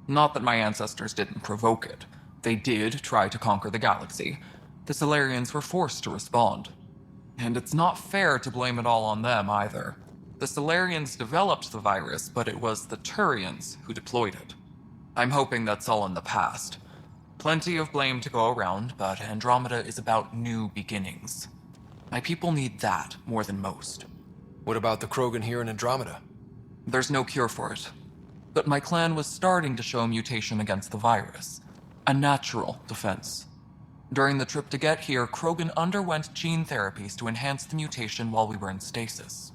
M: Not that my ancestors didn't provoke it. They did try to conquer the galaxy. The Solarians were forced to respond. And it's not fair to blame it all on them either. The Solarians developed the virus, but it was the Turians who deployed it. I'm hoping that's all in the past. Plenty of blame to go around, but Andromeda is about new beginnings. My people need that more than most.
G: What about the Krogan here in Andromeda?
M: There's no cure for it. But my clan was starting to show mutation against the virus. A natural defense. During the trip to get here, Krogan underwent gene therapies to enhance the mutation while we were in stasis.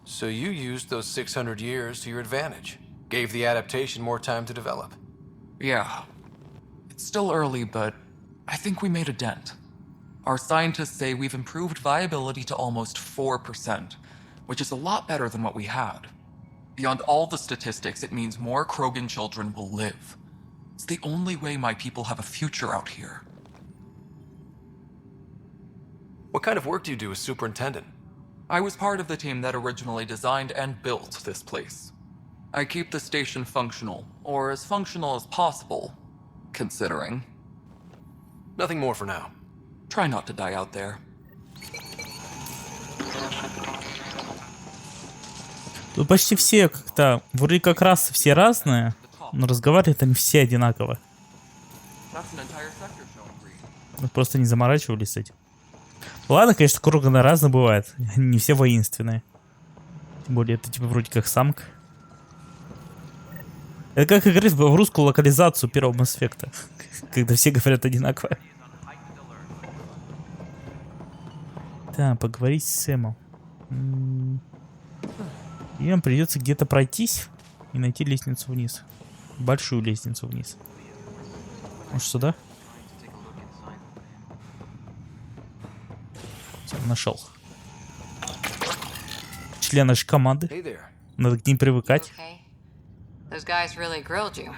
G: So you used those 600 years to your advantage. Gave the adaptation more time to develop.
M: Yeah. It's still early, but I think we made a dent. Our scientists say we've improved viability to almost 4%, which is a lot better than what we had. Beyond all the statistics, it means more Krogan children will live. It's the only way my people have a future out here.
G: What kind of work do you do as superintendent?
M: I was part of the team that originally designed and built this place. I keep the station functional, or as functional as possible, considering.
G: Nothing more for now.
M: Try not to die out there.
A: Тут почти все как-то, вроде как раз все разные, но разговаривают они все одинаково. Мы просто не заморачивались с этим. Ладно, конечно, Кроганы разные бывают. Они не все воинственные. Тем более, это типа вроде как самка. Это как играть в русскую локализацию первого Mass Effect, когда все говорят одинаково. Да, поговорить с Сэмом. И нам придется где-то пройтись и найти лестницу вниз. Большую лестницу вниз. Может, сюда? Все, нашел. Член нашей команды. Надо к ним привыкать.
D: Those guys really grilled you.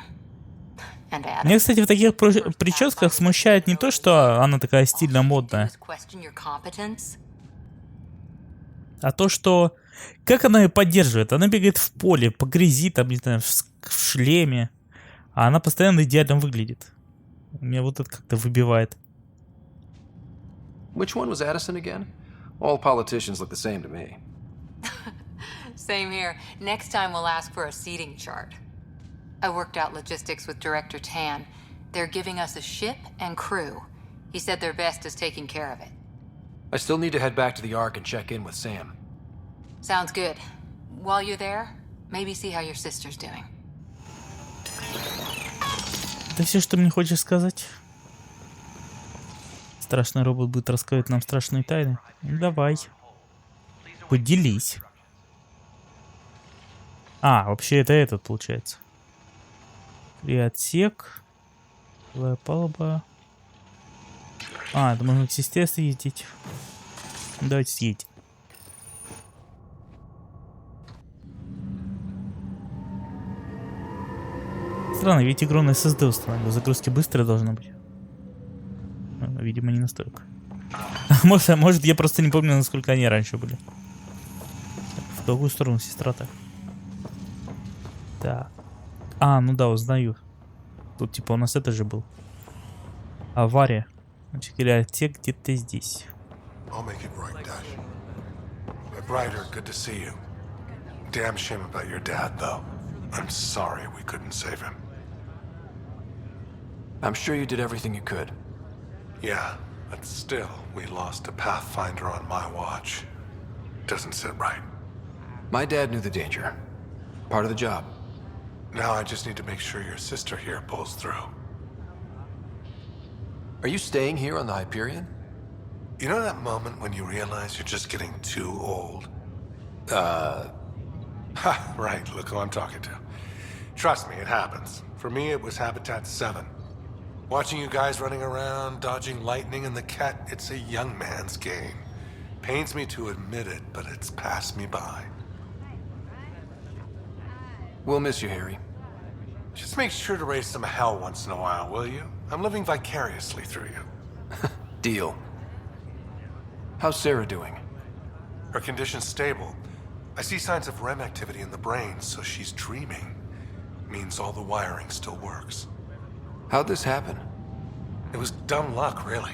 D: And Adam.
A: Меня, кстати, в таких прическах смущает не то, что она такая стильно модная,
D: Question your competence.
A: а то, что как она ее поддерживает. Она бегает в поле, по грязи, там, не знаю, в шлеме, а она постоянно идеально выглядит. Меня вот это как-то выбивает.
B: Which one was Addison again? All politicians look the same to me.
D: Same here. Next time we'll ask for a seating chart. I worked out logistics with Director Tan. They're giving us a ship and crew. He said their best is taking care of it.
B: I still need to head back to the Ark and check in with Sam.
D: Sounds good. While you're there, maybe see how your sister's doing.
A: Это все, что мне хочешь сказать? Страшный робот будет рассказывать нам страшные тайны. Ну, давай. Поделись. А, вообще это этот получается. Отсек. Палуба. А, это можно к сестре съездить. Давайте съедем. Странно, ведь игру на SSD установили. Загрузки быстрые должны быть. Но, видимо, не настолько. Может, я просто не помню, насколько они раньше были. В другую сторону сестра-то. Так. А, ну да, узнаю. Тут типа у нас это же был. Авария. Значит, или отсек где-то здесь.
K: Ryder, good to see you. Damn shame about your dad, though. I'm sorry we couldn't save him.
B: I'm sure you did everything you could.
K: Yeah, but still, we lost a Pathfinder on my watch. Doesn't sit right.
B: My dad knew the danger. Part of the job.
K: Now I just need to make sure your sister here pulls through.
B: Are you staying here on the Hyperion?
K: You know that moment when you realize you're just getting too old? Ha, right, look who I'm talking to. Trust me, it happens. For me, it was Habitat 7. Watching you guys running around, dodging lightning and the cat, it's a young man's game. Pains me to admit it, but it's passed me by.
B: We'll miss you, Harry.
K: Just make sure to raise some hell once in a while, will you? I'm living vicariously through you.
B: Deal. How's Sarah doing?
K: Her condition's stable. I see signs of REM activity in the brain, so she's dreaming. Means all the wiring still works.
B: How'd this happen?
K: It was dumb luck, really.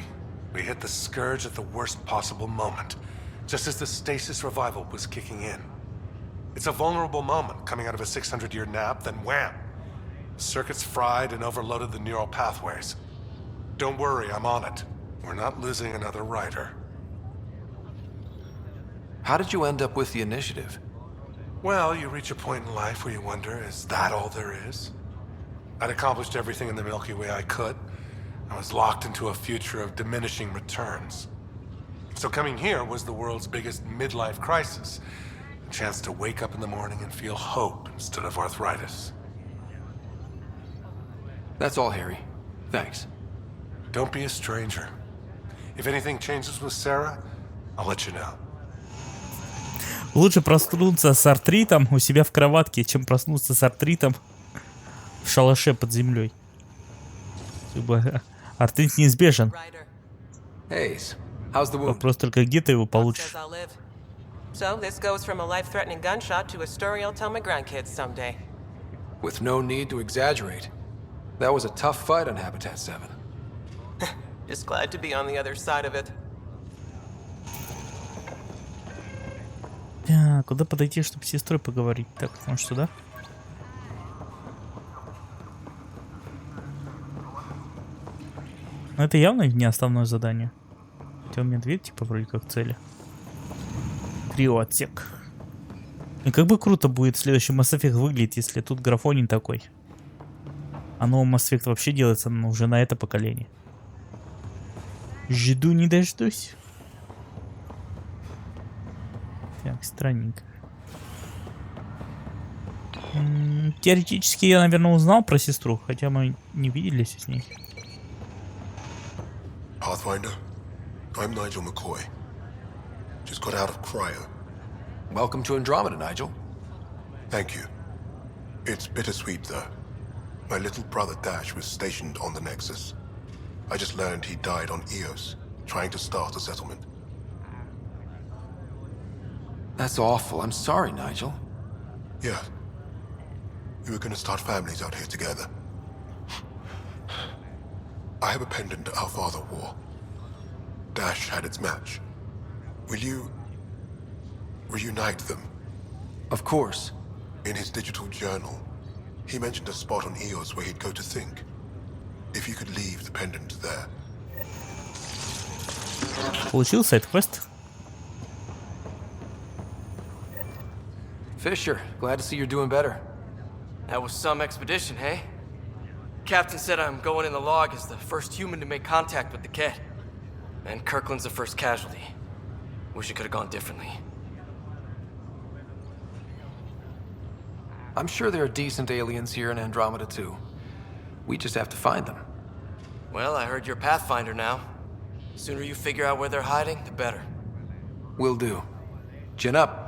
K: We hit the Scourge at the worst possible moment, just as the stasis revival was kicking in. It's a vulnerable moment coming out of a 600-year nap, then wham! Circuits fried and overloaded the neural pathways. Don't worry, I'm on it. We're not losing another Rider.
B: How did you end up with the initiative?
K: Well, you reach a point in life where you wonder, is that all there is? I'd accomplished everything in the Milky Way I could. I was locked into a future of diminishing returns. So coming here was the world's biggest midlife crisis. A chance to wake up in the morning and feel hope instead of arthritis.
B: That's all, Harry. Thanks.
K: Don't be a stranger. If anything changes with Sarah, I'll let you know.
A: Лучше проснуться с артритом у себя в кроватке, чем проснуться с артритом в шалаше под землей. Артрит неизбежен. Вопрос только, где ты его получишь.
O: So this goes from a life-threatening gunshot to a story I'll tell my grandkids someday.
B: With no need to exaggerate. That was a tough fight on Habitat 7.
O: Just glad to be on the other side of it.
A: Куда подойти, чтобы с сестрой поговорить? Так, может сюда? Но это явно не основное задание. Хотя у меня дверь типа вроде как цели. Криоотсек. И как бы круто будет следующий Mass Effect выглядеть, если тут графоний такой. А новый Mass Effect вообще делается уже на это поколение. Жду не дождусь. Так, странненько. Теоретически я, наверное, узнал про сестру, хотя мы не виделись с ней.
K: Pathfinder, I'm Nigel McCoy. Just got out of cryo.
B: Welcome to Andromeda, Nigel.
K: Thank you. It's bittersweet, though.
P: My little brother Dash was stationed on the Nexus. I just learned he died on Eos, trying to start a settlement.
G: That's awful. I'm sorry, Nigel.
P: Yeah. We were gonna start families out here together. I have a pendant our father wore. Dash had its match. Will you reunite them?
G: Of course.
P: In his digital journal, he mentioned a spot on Eos where he'd go to think. If you could leave the pendant there.
A: Получил сайд-квест.
G: Fisher, glad to see you're doing better.
Q: That was some expedition, hey? Captain said I'm going in the log as the first human to make contact with the Ket. And Kirkland's the first casualty. Wish it could have gone differently.
G: I'm sure there are decent aliens here in Andromeda too. We just have to find them.
Q: Well, I heard you're Pathfinder now. Sooner you figure out where they're hiding, the better.
G: Will do. Chin up.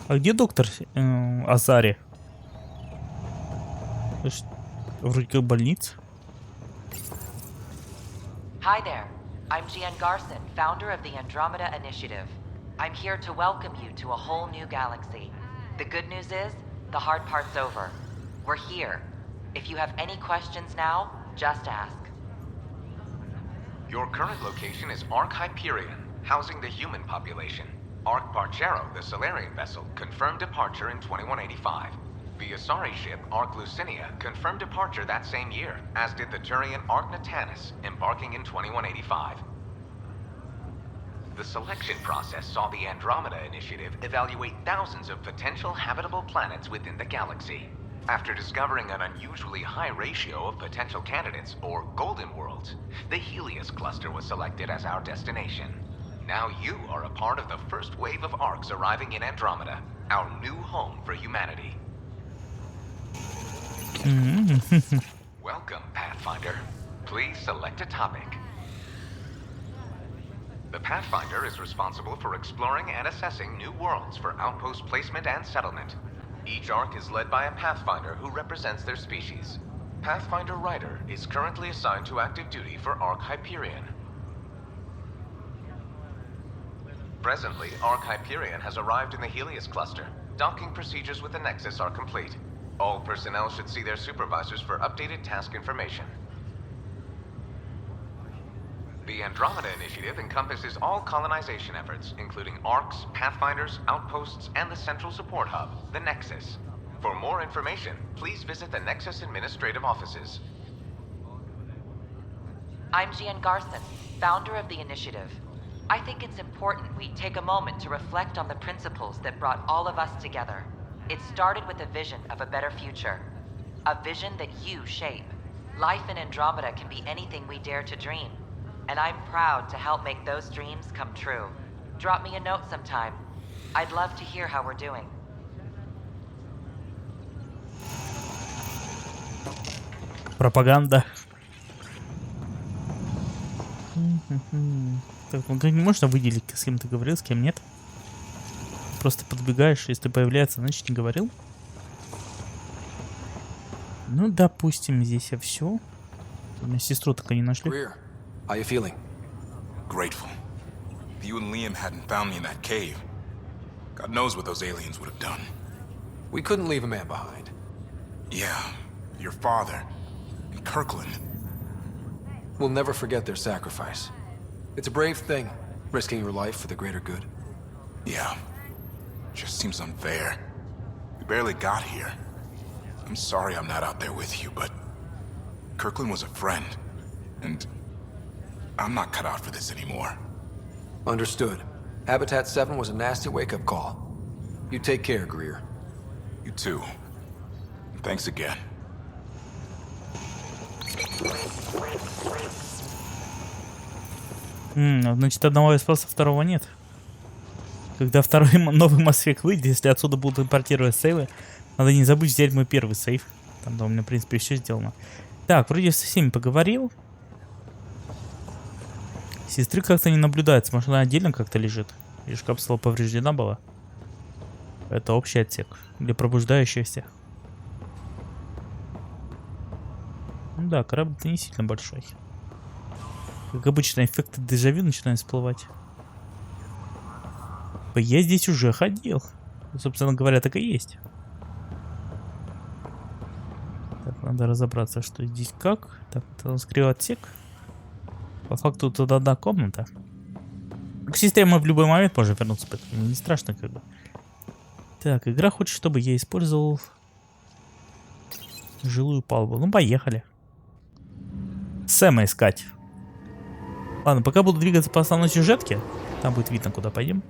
A: А где доктор Азари? Вроде как больница.
R: Hi there. I'm Gian Garson, founder of the Andromeda Initiative. I'm here to welcome you to a whole new galaxy. The good news is, the hard part's over. We're here. If you have any questions now, just ask.
S: Your current location is Ark Hyperion, housing the human population. Ark Barchero, the Solarian vessel, confirmed departure in 2185. The Asari ship, Ark Lucinia, confirmed departure that same year, as did the Turian Ark Natanus, embarking in 2185. The selection process saw the Andromeda Initiative evaluate thousands of potential habitable planets within the galaxy. After discovering an unusually high ratio of potential candidates, or golden worlds, the Helios cluster was selected as our destination. Now you are a part of the first wave of Arks arriving in Andromeda, our new home for humanity. Welcome, Pathfinder. Please select a topic. The Pathfinder is responsible for exploring and assessing new worlds for outpost placement and settlement. Each Ark is led by a Pathfinder who represents their species. Pathfinder Ryder is currently assigned to active duty for Ark Hyperion. Presently, Ark Hyperion has arrived in the Helios cluster. Docking procedures with the Nexus are complete. All personnel should see their supervisors for updated task information. The Andromeda Initiative encompasses all colonization efforts, including Arks, Pathfinders, outposts, and the central support hub, the Nexus. For more information, please visit the Nexus Administrative Offices.
R: I'm Gian Garson, founder of the Initiative. I think it's important we take a moment to reflect on the principles that brought all of us together. It started with a vision of a better future. A vision that you shape. Life in Andromeda can be anything we dare to dream. And I'm proud to help make those dreams come true. Drop me a note sometime. I'd love to hear how we're doing.
A: Пропаганда. Так, ну как не можно выделить, с кем ты говорил, с кем нет? Просто подбегаешь, если появляется, значит не говорил. Ну, допустим, здесь я все. У меня сестру так и не нашли.
G: How you feeling?
T: Grateful. If you and Liam hadn't found me in that cave, God knows what those aliens would have done.
G: We couldn't leave a man behind.
T: Yeah, your father, and Kirkland.
G: We'll never forget their sacrifice. It's a brave thing, risking your life for the greater good.
T: Yeah, just seems unfair. We barely got here. I'm sorry I'm not out there with you, but Kirkland was a friend, and I'm not cut out for this anymore.
G: Understood. Habitat 7 was a nasty wake-up call. You take care, Greer.
T: You too. And thanks again.
A: Значит, одного я спас, а второго нет. Когда второй новый Mass Effect выйдет, если отсюда будут импортировать сейвы, надо не забыть взять мой первый сейв. Там, да, у меня, в принципе, все сделано. Так, вроде со всеми поговорил. Сестры как-то не наблюдается. Может, она отдельно как-то лежит? Лишь капсула повреждена была. Это общий отсек для пробуждающихся. Ну да, корабль-то не сильно большой. Как обычно, эффекты дежавю начинают всплывать. Я здесь уже ходил. Собственно говоря, так и есть. Так, надо разобраться, что здесь как. Так, это у нас кривой отсек. По факту тут одна комната. К системе в любой момент можно вернуться, поэтому не страшно как бы. Так, игра хочет, чтобы я использовал жилую палубу. Ну, поехали. Сэма искать. Ладно, пока буду двигаться по основной сюжетке. Там будет видно, куда пойдем.